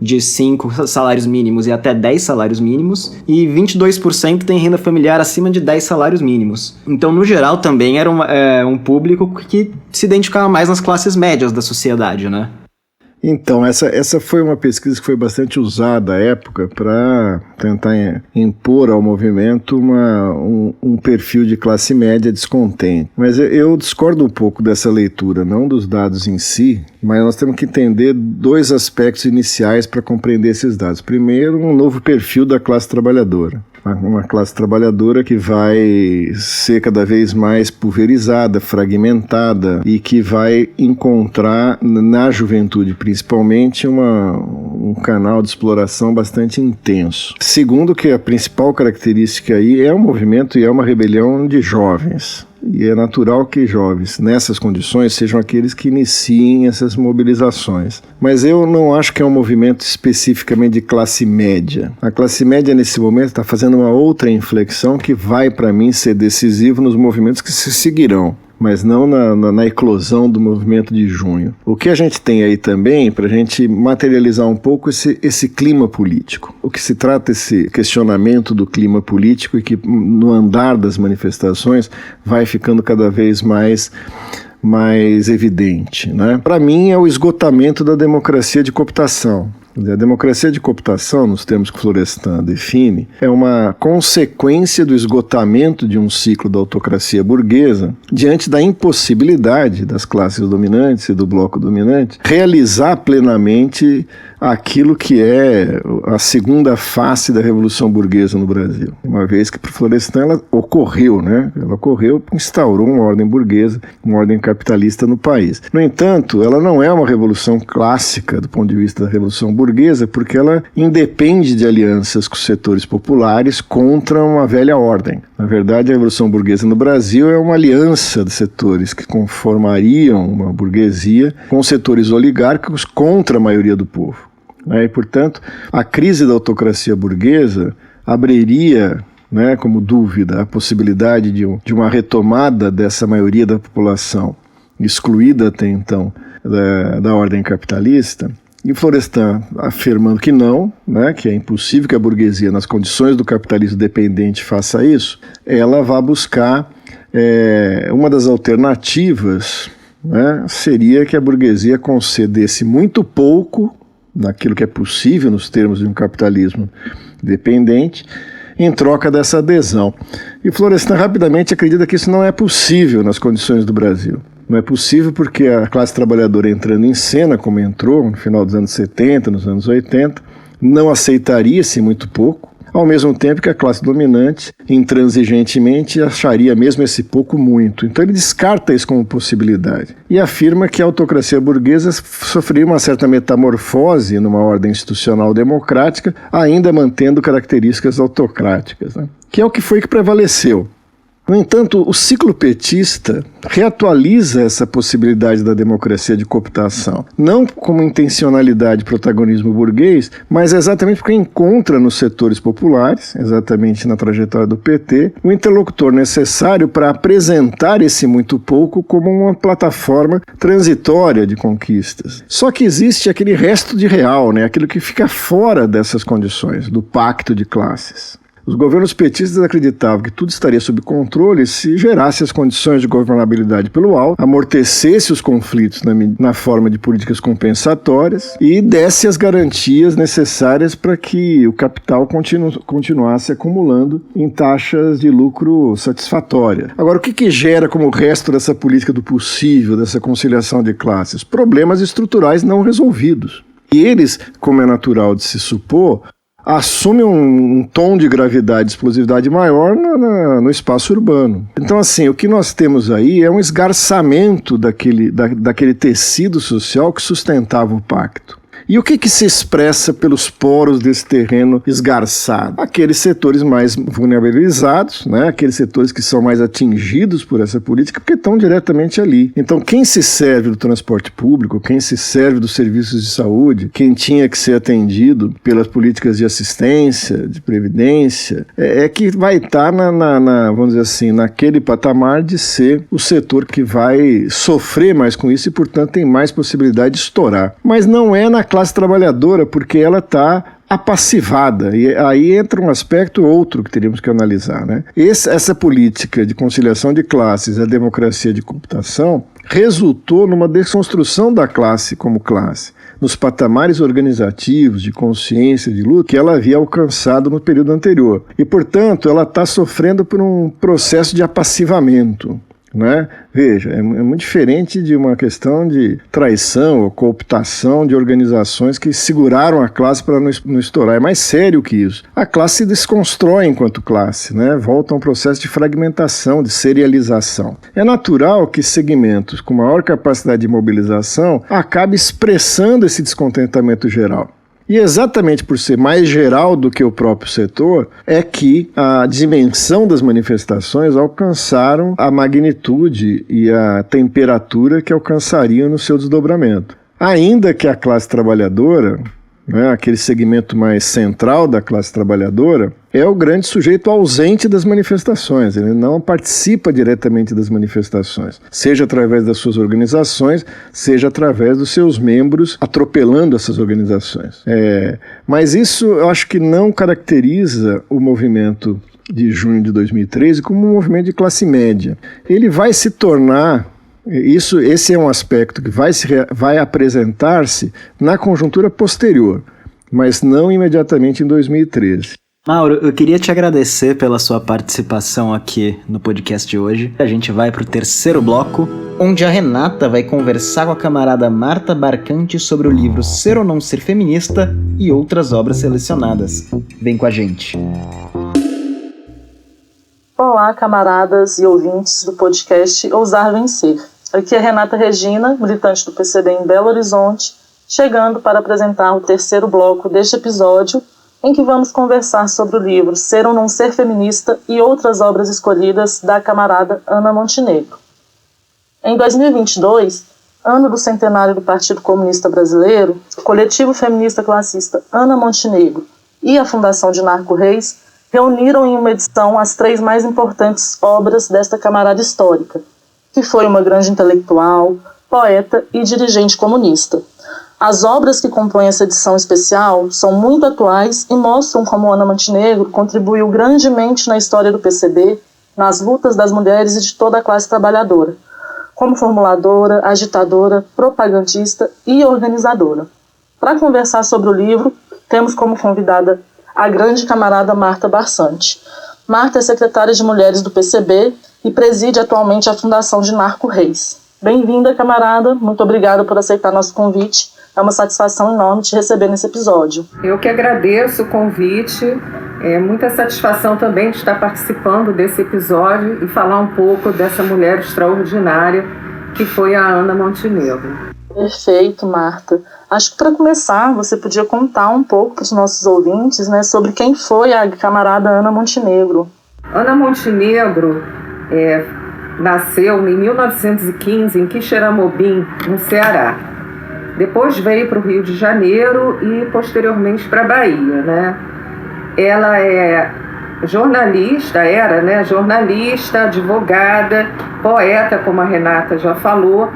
de 5 salários mínimos e até 10 salários mínimos, e 22% tem renda familiar acima de 10 salários mínimos. Então, no geral, também era um público que se identificava mais nas classes médias da sociedade, né? Então, essa foi uma pesquisa que foi bastante usada à época para tentar impor ao movimento um perfil de classe média descontente. Mas eu discordo um pouco dessa leitura, não dos dados em si, mas nós temos que entender 2 aspectos iniciais para compreender esses dados. Primeiro, um novo perfil da classe trabalhadora. Uma classe trabalhadora que vai ser cada vez mais pulverizada, fragmentada e que vai encontrar na juventude principalmente um canal de exploração bastante intenso. Segundo, que a principal característica aí é um movimento e é uma rebelião de jovens. E é natural que jovens, nessas condições, sejam aqueles que iniciem essas mobilizações. Mas eu não acho que é um movimento especificamente de classe média. A classe média, nesse momento, está fazendo uma outra inflexão que vai, para mim, ser decisivo nos movimentos que se seguirão, mas não na eclosão do movimento de junho. O que a gente tem aí também, para a gente materializar um pouco esse clima político. O que se trata, esse questionamento do clima político e que no andar das manifestações vai ficando cada vez mais evidente, né? Para mim é o esgotamento da democracia de cooptação. A democracia de cooptação, nos termos que Florestan define, é uma consequência do esgotamento de um ciclo da autocracia burguesa diante da impossibilidade das classes dominantes e do bloco dominante realizar plenamente aquilo que é a segunda face da Revolução Burguesa no Brasil. Uma vez que para Florestan ela ocorreu, né? Ela ocorreu, instaurou uma ordem burguesa, uma ordem capitalista no país. No entanto, ela não é uma revolução clássica do ponto de vista da Revolução Burguesa, porque ela independe de alianças com os setores populares contra uma velha ordem. Na verdade, a Revolução Burguesa no Brasil é uma aliança de setores que conformariam uma burguesia com setores oligárquicos contra a maioria do povo. E, portanto, a crise da autocracia burguesa abriria, né, como dúvida, a possibilidade de uma retomada dessa maioria da população, excluída até então da ordem capitalista, e Florestan afirmando que não, né, que é impossível que a burguesia, nas condições do capitalismo dependente, faça isso, ela vai buscar uma das alternativas, né, seria que a burguesia concedesse muito pouco naquilo que é possível nos termos de um capitalismo dependente, em troca dessa adesão. E Florestan rapidamente acredita que isso não é possível nas condições do Brasil. Não é possível porque a classe trabalhadora entrando em cena, como entrou no final dos anos 70, nos anos 80, não aceitaria esse muito pouco, ao mesmo tempo que a classe dominante, intransigentemente, acharia mesmo esse pouco muito. Então ele descarta isso como possibilidade e afirma que a autocracia burguesa sofreria uma certa metamorfose numa ordem institucional democrática, ainda mantendo características autocráticas, né? Que é o que foi que prevaleceu. No entanto, o ciclo petista reatualiza essa possibilidade da democracia de cooptação, não como intencionalidade de protagonismo burguês, mas exatamente porque encontra nos setores populares, exatamente na trajetória do PT, o interlocutor necessário para apresentar esse muito pouco como uma plataforma transitória de conquistas. Só que existe aquele resto de real, né? Aquilo que fica fora dessas condições, do pacto de classes. Os governos petistas acreditavam que tudo estaria sob controle se gerasse as condições de governabilidade pelo alto, amortecesse os conflitos na forma de políticas compensatórias e desse as garantias necessárias para que o capital continuasse acumulando em taxas de lucro satisfatórias. Agora, o que gera como o resto dessa política do possível, dessa conciliação de classes? Problemas estruturais não resolvidos. E eles, como é natural de se supor, assumem um tom de gravidade e explosividade maior no espaço urbano. Então, assim, o que nós temos aí é um esgarçamento daquele tecido social que sustentava o pacto. E o que se expressa pelos poros desse terreno esgarçado? Aqueles setores mais vulnerabilizados, né? Aqueles setores que são mais atingidos por essa política, porque estão diretamente ali. Então, quem se serve do transporte público, quem se serve dos serviços de saúde, quem tinha que ser atendido pelas políticas de assistência, de previdência, é que vai estar, vamos dizer assim, naquele patamar de ser o setor que vai sofrer mais com isso e, portanto, tem mais possibilidade de estourar. Mas não é na classe trabalhadora, porque ela está apassivada, e aí entra um aspecto outro que teríamos que analisar, né? Essa política de conciliação de classes e a democracia de computação resultou numa desconstrução da classe como classe, nos patamares organizativos, de consciência, de luta, que ela havia alcançado no período anterior. E, portanto, ela está sofrendo por um processo de apassivamento. Né? Veja, é muito diferente de uma questão de traição ou cooptação de organizações que seguraram a classe para não estourar. É mais sério que isso. A classe se desconstrói enquanto classe, né? Volta a um processo de fragmentação, de serialização. É natural que segmentos com maior capacidade de mobilização acabem expressando esse descontentamento geral. E exatamente por ser mais geral do que o próprio setor, é que a dimensão das manifestações alcançaram a magnitude e a temperatura que alcançariam no seu desdobramento. Ainda que a classe trabalhadora, né, aquele segmento mais central da classe trabalhadora, é o grande sujeito ausente das manifestações, ele não participa diretamente das manifestações, seja através das suas organizações, seja através dos seus membros atropelando essas organizações. Mas isso eu acho que não caracteriza o movimento de junho de 2013 como um movimento de classe média. Ele vai se tornar... Esse é um aspecto que vai apresentar-se na conjuntura posterior, mas não imediatamente em 2013. Mauro, eu queria te agradecer pela sua participação aqui no podcast de hoje. A gente vai para o terceiro bloco, onde a Renata vai conversar com a camarada Marta Barcante sobre o livro Ser ou Não Ser Feminista e outras obras selecionadas. Vem com a gente. Olá, camaradas e ouvintes do podcast Ousar Vencer. Aqui é Renata Regina, militante do PCB em Belo Horizonte, chegando para apresentar o terceiro bloco deste episódio, em que vamos conversar sobre o livro Ser ou Não Ser Feminista e outras obras escolhidas da camarada Ana Montenegro. Em 2022, ano do centenário do Partido Comunista Brasileiro, o coletivo feminista classista Ana Montenegro e a Fundação de Narco Reis reuniram em uma edição as 3 mais importantes obras desta camarada histórica, que foi uma grande intelectual, poeta e dirigente comunista. As obras que compõem essa edição especial são muito atuais e mostram como Ana Montenegro contribuiu grandemente na história do PCB, nas lutas das mulheres e de toda a classe trabalhadora, como formuladora, agitadora, propagandista e organizadora. Para conversar sobre o livro, temos como convidada a grande camarada Marta Barcante. Marta é secretária de Mulheres do PCB e preside atualmente a Fundação de Narco Reis. Bem-vinda, camarada. Muito obrigada por aceitar nosso convite. É uma satisfação enorme te receber nesse episódio. Eu que agradeço o convite. É muita satisfação também de estar participando desse episódio e falar um pouco dessa mulher extraordinária que foi a Ana Montenegro. Perfeito, Marta. Acho que para começar, você podia contar um pouco para os nossos ouvintes, né, sobre quem foi a camarada Ana Montenegro. Ana Montenegro nasceu em 1915 em Quixeramobim, no Ceará. Depois veio para o Rio de Janeiro e posteriormente para a Bahia, né? Ela é jornalista, jornalista, advogada, poeta, como a Renata já falou,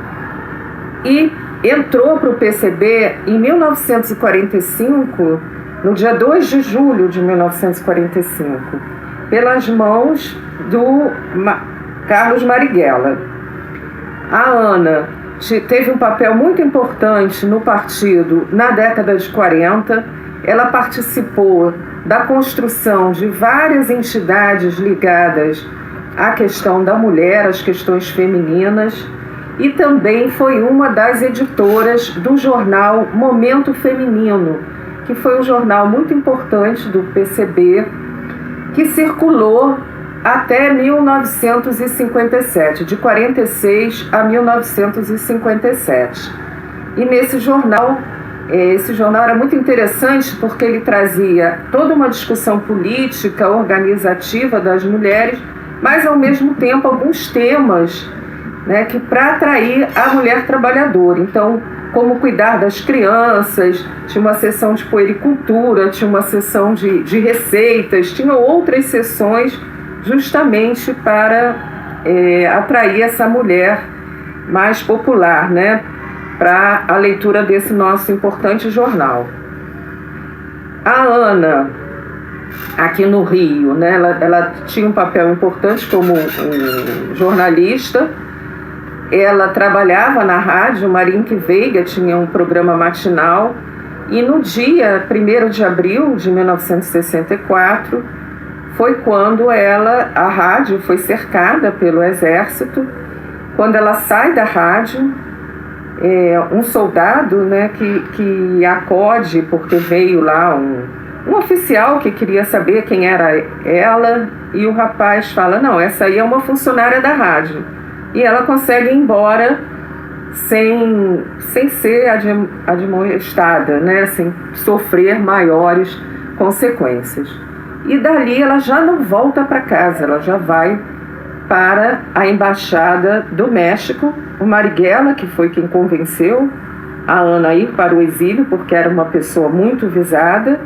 e entrou para o PCB em 1945 no dia 2 de julho de 1945, pelas mãos do Carlos Marighella. A Ana teve um papel muito importante no partido na década de 40. Ela participou da construção de várias entidades ligadas à questão da mulher, às questões femininas, e também foi uma das editoras do jornal Momento Feminino, que foi um jornal muito importante do PCB, que circulou até 1957, de 46 a 1957. E nesse jornal, esse jornal era muito interessante porque ele trazia toda uma discussão política, organizativa das mulheres, mas ao mesmo tempo alguns temas, né, que para atrair a mulher trabalhadora. Então, como cuidar das crianças, tinha uma seção de puericultura, tinha uma seção de receitas, tinha outras sessões justamente para atrair essa mulher mais popular, né, para a leitura desse nosso importante jornal. A Ana, aqui no Rio, né, ela tinha um papel importante como jornalista. Ela trabalhava na rádio, Marinque Veiga tinha um programa matinal, e no dia 1º de abril de 1964 foi quando a rádio foi cercada pelo exército. Quando ela sai da rádio, um soldado, né, que acode, porque veio lá um oficial que queria saber quem era ela, e o rapaz fala, não, essa aí é uma funcionária da rádio. E ela consegue ir embora sem ser admoestada, né, sem sofrer maiores consequências. E dali ela já não volta para casa, ela já vai para a Embaixada do México. O Marighella, que foi quem convenceu a Ana a ir para o exílio, porque era uma pessoa muito visada,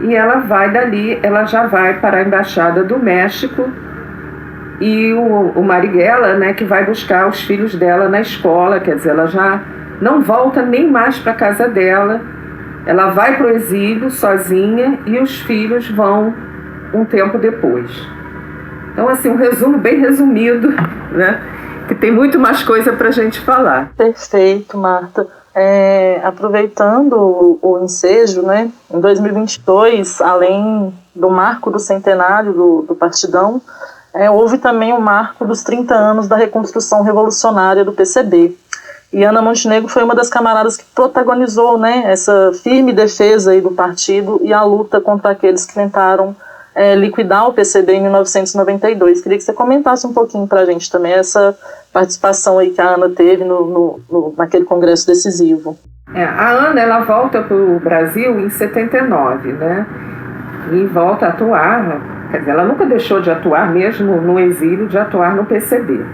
e ela vai dali, ela já vai para a Embaixada do México, e o Marighella, né, que vai buscar os filhos dela na escola, quer dizer, ela já não volta nem mais para a casa dela, ela vai para o exílio sozinha e os filhos vão um tempo depois. Então, assim, um resumo bem resumido, né, que tem muito mais coisa para a gente falar. Perfeito, Marta. Aproveitando o ensejo, né, em 2022, além do marco do centenário do Partidão, houve também o marco dos 30 anos da reconstrução revolucionária do PCB. E Ana Montenegro foi uma das camaradas que protagonizou, né, essa firme defesa aí do partido e a luta contra aqueles que tentaram liquidar o PCB em 1992. Queria que você comentasse um pouquinho para a gente também essa participação aí que a Ana teve naquele congresso decisivo. A Ana, ela volta para o Brasil em 79, né, e volta a atuar, quer dizer, ela nunca deixou de atuar, mesmo no exílio, de atuar no PCB.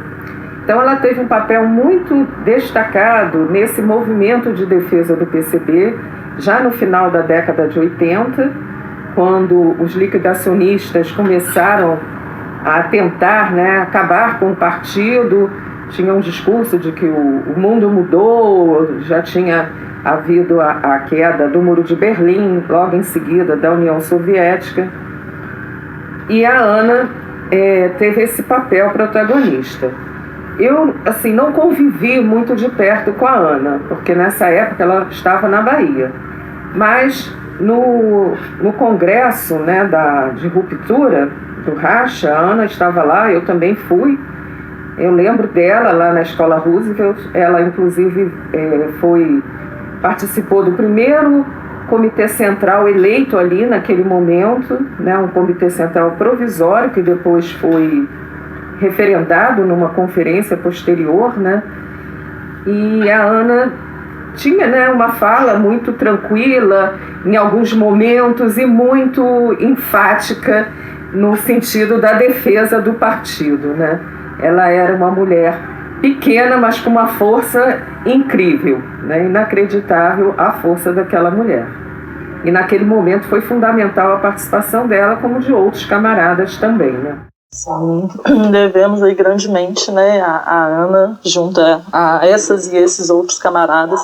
Então ela teve um papel muito destacado nesse movimento de defesa do PCB, já no final da década de 80, quando os liquidacionistas começaram a tentar, né, acabar com o partido. Tinha um discurso de que o mundo mudou, já tinha havido a queda do Muro de Berlim, logo em seguida da União Soviética, e a Ana teve esse papel protagonista. Eu, assim, não convivi muito de perto com a Ana, porque nessa época ela estava na Bahia, mas no congresso, né, de ruptura do Racha, a Ana estava lá, eu também fui. Eu lembro dela lá na Escola Roosevelt. Ela inclusive participou do primeiro comitê central eleito ali naquele momento, né, um comitê central provisório que depois foi referendado numa conferência posterior, né? E a Ana tinha, né, uma fala muito tranquila em alguns momentos e muito enfática no sentido da defesa do partido, né? Ela era uma mulher pequena, mas com uma força incrível, né? Inacreditável a força daquela mulher. E naquele momento foi fundamental a participação dela, como de outros camaradas também, né? Sim, devemos aí grandemente, né, a Ana, junto a essas e esses outros camaradas.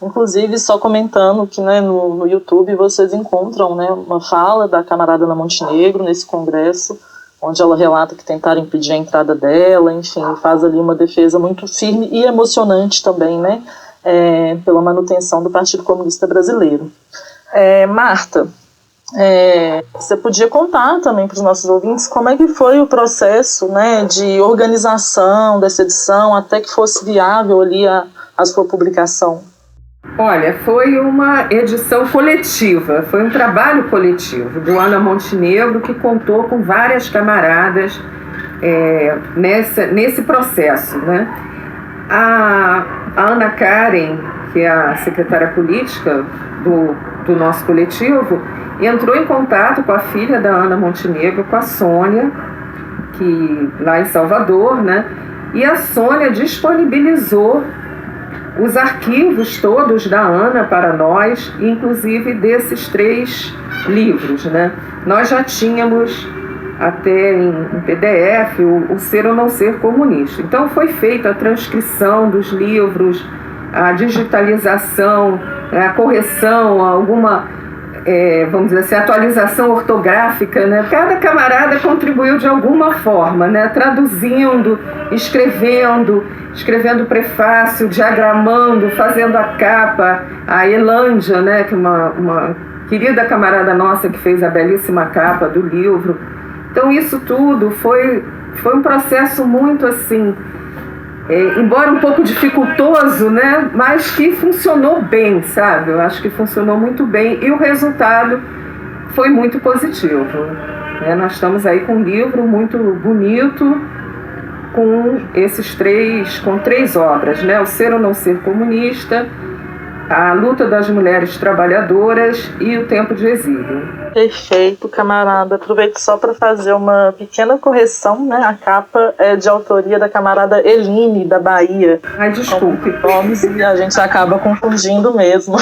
Inclusive, só comentando que, né, no YouTube vocês encontram, né, uma fala da camarada Ana Montenegro nesse congresso, onde ela relata que tentaram impedir a entrada dela, enfim, faz ali uma defesa muito firme e emocionante também, né, pela manutenção do Partido Comunista Brasileiro. Marta, você podia contar também para os nossos ouvintes como é que foi o processo, né, de organização dessa edição até que fosse viável ali a sua publicação? Olha, foi uma edição coletiva, foi um trabalho coletivo do Ana Montenegro, que contou com várias camaradas nesse processo, né? A Ana Karen, que é a secretária política do nosso coletivo, entrou em contato com a filha da Ana Montenegro, com a Sônia, que lá em Salvador, né? E a Sônia disponibilizou os arquivos todos da Ana para nós, inclusive desses 3 livros, né? Nós já tínhamos até em PDF o Ser ou Não Ser Comunista. Então foi feita a transcrição dos livros, a digitalização, a correção, alguma, vamos dizer assim, atualização ortográfica, né? Cada camarada contribuiu de alguma forma, né? Traduzindo, escrevendo prefácio, diagramando, fazendo a capa. A Elândia, né, que é uma querida camarada nossa que fez a belíssima capa do livro. Então isso tudo foi um processo muito assim, embora um pouco dificultoso, né, mas que funcionou bem, sabe? Eu acho que funcionou muito bem e o resultado foi muito positivo. Nós estamos aí com um livro muito bonito, com com 3 obras, né? O Ser ou Não Ser Comunista, A Luta das Mulheres Trabalhadoras e O Tempo de Exílio. Perfeito, camarada. Aproveito só para fazer uma pequena correção, né? A capa é de autoria da camarada Eline, da Bahia. Ai, desculpe. E a gente acaba confundindo mesmo.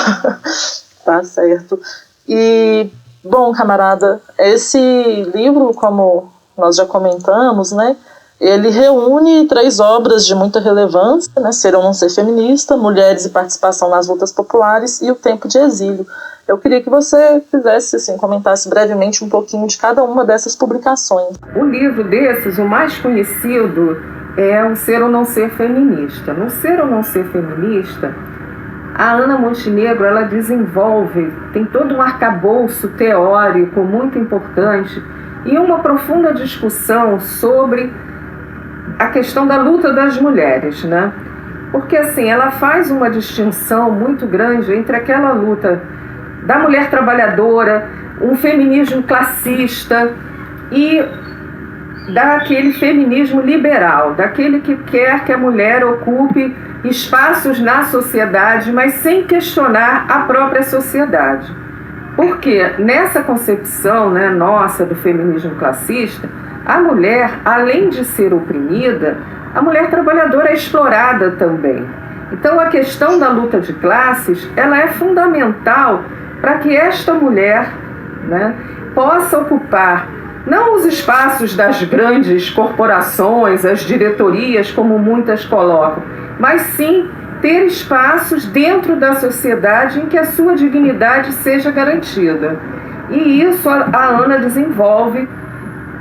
Tá certo. E, bom, camarada, esse livro, como nós já comentamos, né? Ele reúne 3 obras de muita relevância, né? Ser ou Não Ser Feminista, Mulheres e Participação nas Lutas Populares e O Tempo de Exílio. Eu queria que você fizesse, assim, comentasse brevemente um pouquinho de cada uma dessas publicações. O livro desses, o mais conhecido, é O Ser ou Não Ser Feminista. No Ser ou Não Ser Feminista, a Ana Montenegro, ela desenvolve, tem todo um arcabouço teórico muito importante e uma profunda discussão sobre a questão da luta das mulheres, né? Porque assim, ela faz uma distinção muito grande entre aquela luta da mulher trabalhadora, um feminismo classista e daquele feminismo liberal, daquele que quer que a mulher ocupe espaços na sociedade, mas sem questionar a própria sociedade. Porque nessa concepção, né, nossa do feminismo classista, a mulher, além de ser oprimida, a mulher trabalhadora é explorada também. Então a questão da luta de classes, ela é fundamental para que esta mulher, né, possa ocupar não os espaços das grandes corporações, as diretorias, como muitas colocam, mas sim ter espaços dentro da sociedade em que a sua dignidade seja garantida. E isso a Ana desenvolve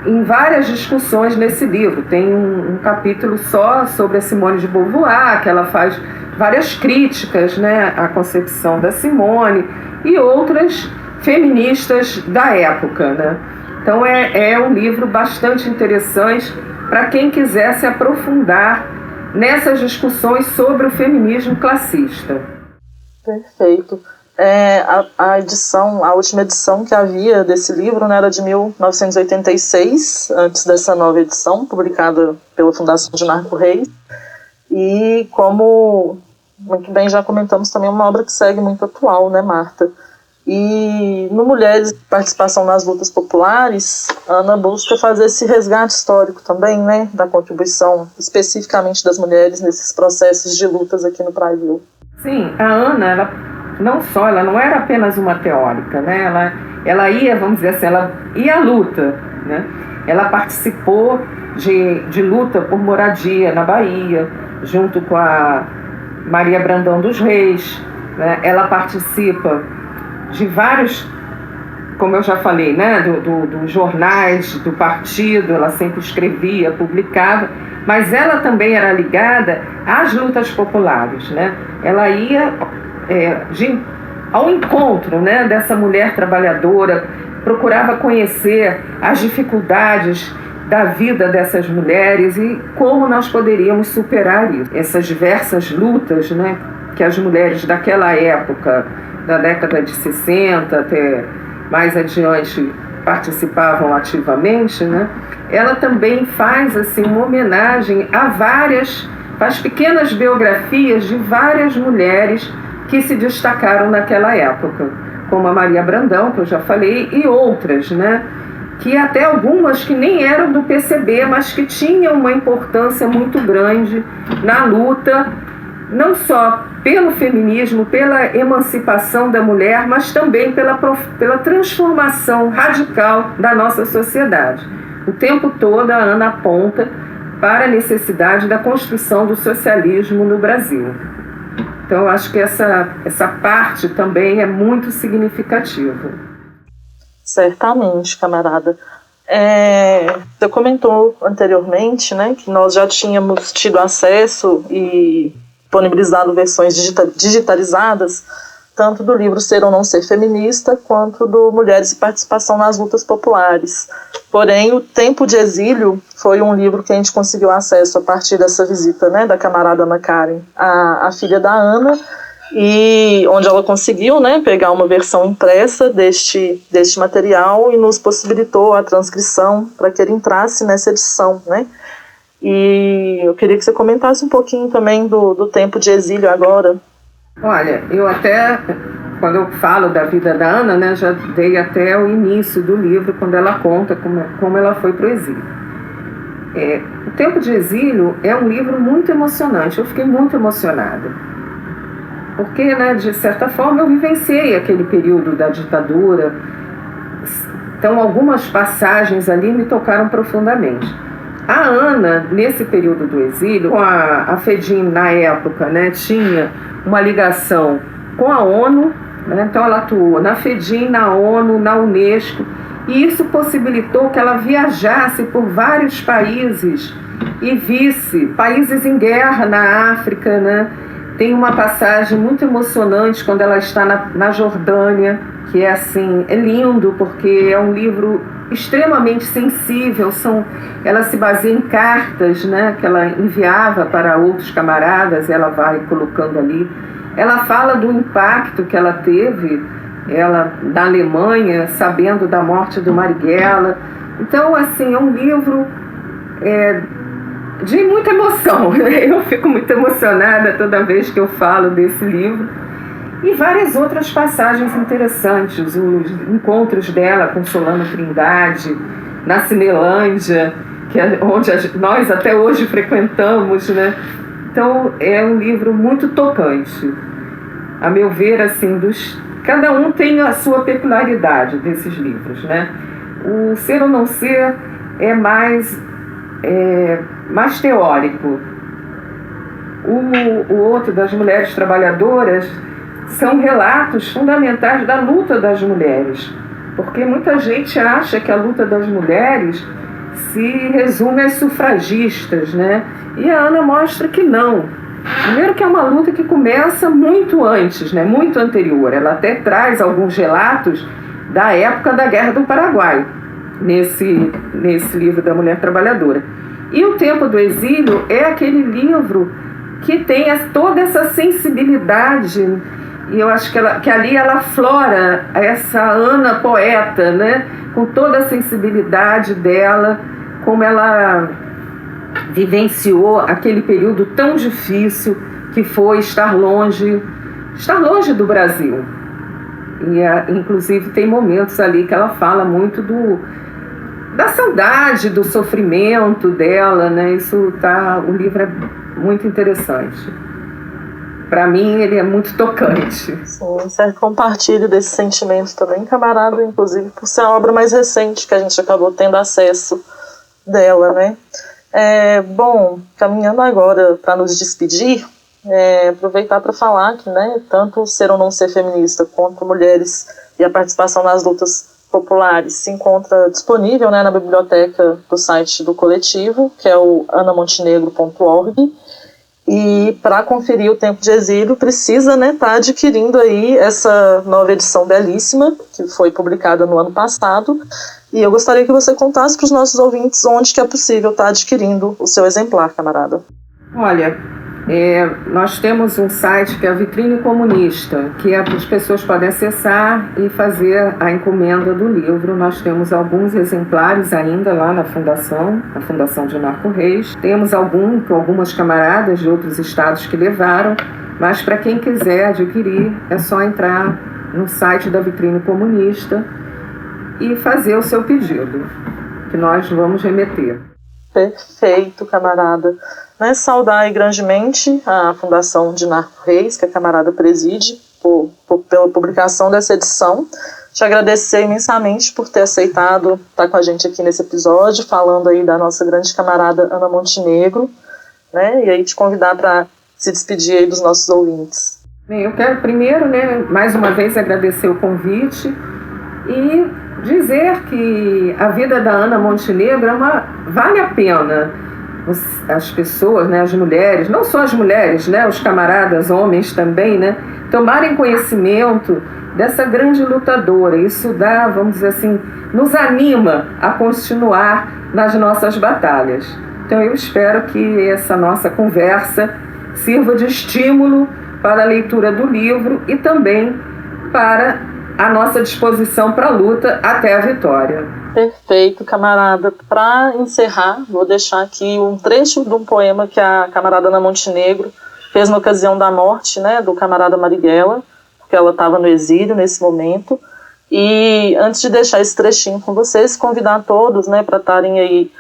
em várias discussões nesse livro. Tem um capítulo só sobre a Simone de Beauvoir, que ela faz várias críticas, né, à concepção da Simone e outras feministas da época, né? Então é um livro bastante interessante para quem quiser se aprofundar nessas discussões sobre o feminismo classista. Perfeito. A última edição que havia desse livro, né, era de 1986, antes dessa nova edição, publicada pela Fundação de Marco Reis. E como muito bem já comentamos, também é uma obra que segue muito atual, né, Marta? E no Mulheres e Participação nas Lutas Populares, a Ana busca fazer esse resgate histórico também, né, da contribuição especificamente das mulheres nesses processos de lutas aqui no Brasil. Sim, a Ana, ela não era apenas uma teórica, né? Ela ia, vamos dizer assim, ela ia à luta, né? Ela participou de luta por moradia na Bahia, junto com a Maria Brandão dos Reis, né? Ela participa de vários, como eu já falei, né? dos jornais do partido, ela sempre escrevia, publicava, mas ela também era ligada às lutas populares, né? Ela ia ao encontro, né, dessa mulher trabalhadora, procurava conhecer as dificuldades da vida dessas mulheres e como nós poderíamos superar isso. Essas diversas lutas, né, que as mulheres daquela época, da década de 60 até mais adiante, participavam ativamente, né? Ela também faz assim, uma homenagem a faz pequenas biografias de várias mulheres que se destacaram naquela época, como a Maria Brandão, que eu já falei, e outras, né? Que até algumas que nem eram do PCB, mas que tinham uma importância muito grande na luta, não só pelo feminismo, pela emancipação da mulher, mas também pela transformação radical da nossa sociedade. O tempo todo a Ana aponta para a necessidade da construção do socialismo no Brasil. Então, eu acho que essa parte também é muito significativa. Certamente, camarada. Você comentou anteriormente, né, que nós já tínhamos tido acesso e disponibilizado versões digitalizadas, tanto do livro Ser ou Não Ser Feminista, quanto do Mulheres e Participação nas Lutas Populares. Porém, O Tempo de Exílio foi um livro que a gente conseguiu acesso a partir dessa visita, né, da camarada Ana Karen, a filha da Ana, e onde ela conseguiu, né, pegar uma versão impressa deste material e nos possibilitou a transcrição para que ele entrasse nessa edição, né? E eu queria que você comentasse um pouquinho também do Tempo de Exílio agora. Olha, eu até, quando eu falo da vida da Ana, né, já dei até o início do livro, quando ela conta como ela foi para o exílio. O Tempo de Exílio é um livro muito emocionante, eu fiquei muito emocionada. Porque, né, de certa forma, eu vivenciei aquele período da ditadura, então algumas passagens ali me tocaram profundamente. A Ana, nesse período do exílio, a FEDIM, na época, né, tinha uma ligação com a ONU, né, então ela atuou na FEDIM, na ONU, na Unesco, e isso possibilitou que ela viajasse por vários países e visse países em guerra na África, né? Tem uma passagem muito emocionante quando ela está na Jordânia, que é assim, é lindo, porque é um livro extremamente sensível, ela se baseia em cartas, né, que ela enviava para outros camaradas, ela vai colocando ali. Ela fala do impacto que ela teve, na Alemanha, sabendo da morte do Marighella. Então, assim, é um livro de muita emoção. Eu fico muito emocionada toda vez que eu falo desse livro. E várias outras passagens interessantes, os encontros dela com Solano Trindade, na Cinelândia, que é onde nós até hoje frequentamos, né? Então é um livro muito tocante. A meu ver, assim, cada um tem a sua peculiaridade desses livros, né? O Ser ou Não Ser é mais teórico. O outro, das Mulheres Trabalhadoras, são relatos fundamentais da luta das mulheres, porque muita gente acha que a luta das mulheres se resume às sufragistas, né? E a Ana mostra que não. Primeiro que é uma luta que começa muito antes, né? Muito anterior. Ela até traz alguns relatos da época da Guerra do Paraguai, nesse livro da Mulher Trabalhadora. E O Tempo do Exílio é aquele livro que tem toda essa sensibilidade. E eu acho que ali ela aflora essa Ana poeta, né? Com toda a sensibilidade dela, como ela vivenciou aquele período tão difícil que foi estar longe do Brasil. E inclusive tem momentos ali que ela fala muito da saudade, do sofrimento dela, né? O livro é muito interessante. Para mim, ele é muito tocante. Sim, certo. Compartilho desse sentimento também, camarada, inclusive por ser a obra mais recente que a gente acabou tendo acesso dela, né? Bom, caminhando agora para nos despedir, aproveitar para falar que, né, tanto Ser ou Não Ser Feminista quanto Mulheres e a Participação nas Lutas Populares se encontra disponível, né, na biblioteca do site do coletivo, que é o anamontenegro.org. E para conferir o Tempo de Exílio precisa, né, tá adquirindo aí essa nova edição belíssima que foi publicada no ano passado. E eu gostaria que você contasse para os nossos ouvintes onde que é possível estar adquirindo o seu exemplar, camarada. Olha, nós temos um site que é a Vitrine Comunista, que as pessoas podem acessar e fazer a encomenda do livro. Nós temos alguns exemplares ainda lá na Fundação de Narco Reis. Temos algumas camaradas de outros estados que levaram, mas para quem quiser adquirir é só entrar no site da Vitrine Comunista e fazer o seu pedido, que nós vamos remeter. Perfeito, camarada. Saudar aí grandemente a Fundação de Narco Reis, que a camarada preside, pela publicação dessa edição. Te agradecer imensamente por ter aceitado estar com a gente aqui nesse episódio, falando aí da nossa grande camarada Ana Montenegro, né? E aí te convidar para se despedir aí dos nossos ouvintes. Bem, eu quero primeiro, né, mais uma vez agradecer o convite e dizer que a vida da Ana Montenegro vale a pena. As pessoas, né, as mulheres, não só as mulheres, né, os camaradas, homens também, né, tomarem conhecimento dessa grande lutadora. Isso dá, vamos dizer assim, nos anima a continuar nas nossas batalhas. Então eu espero que essa nossa conversa sirva de estímulo para a leitura do livro e também para a nossa disposição para a luta até a vitória. Perfeito, camarada. Para encerrar, vou deixar aqui um trecho de um poema que a camarada Ana Montenegro fez na ocasião da morte, né, do camarada Marighella, porque ela estava no exílio nesse momento. E antes de deixar esse trechinho com vocês, convidar todos, né, para estarem aí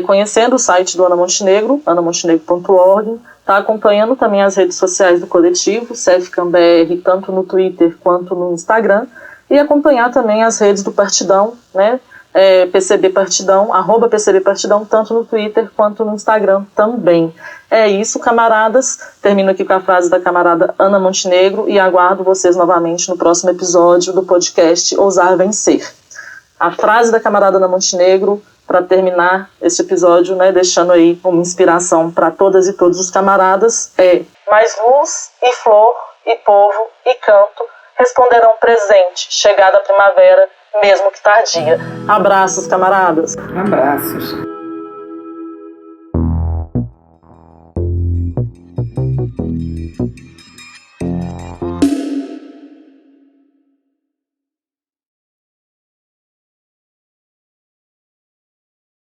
conhecendo o site do Ana Montenegro, anamontenegro.org, tá acompanhando também as redes sociais do coletivo, CFCAM-BR, tanto no Twitter quanto no Instagram, e acompanhar também as redes do Partidão, né, PCB Partidão, @PCB Partidão, tanto no Twitter quanto no Instagram também. É isso, camaradas. Termino aqui com a frase da camarada Ana Montenegro e aguardo vocês novamente no próximo episódio do podcast Ousar Vencer. A frase da camarada Ana Montenegro, para terminar este episódio, né, deixando aí uma inspiração para todas e todos os camaradas, mais luz e flor e povo e canto responderão presente, chegada a primavera, mesmo que tardia. Abraços, camaradas. Abraços.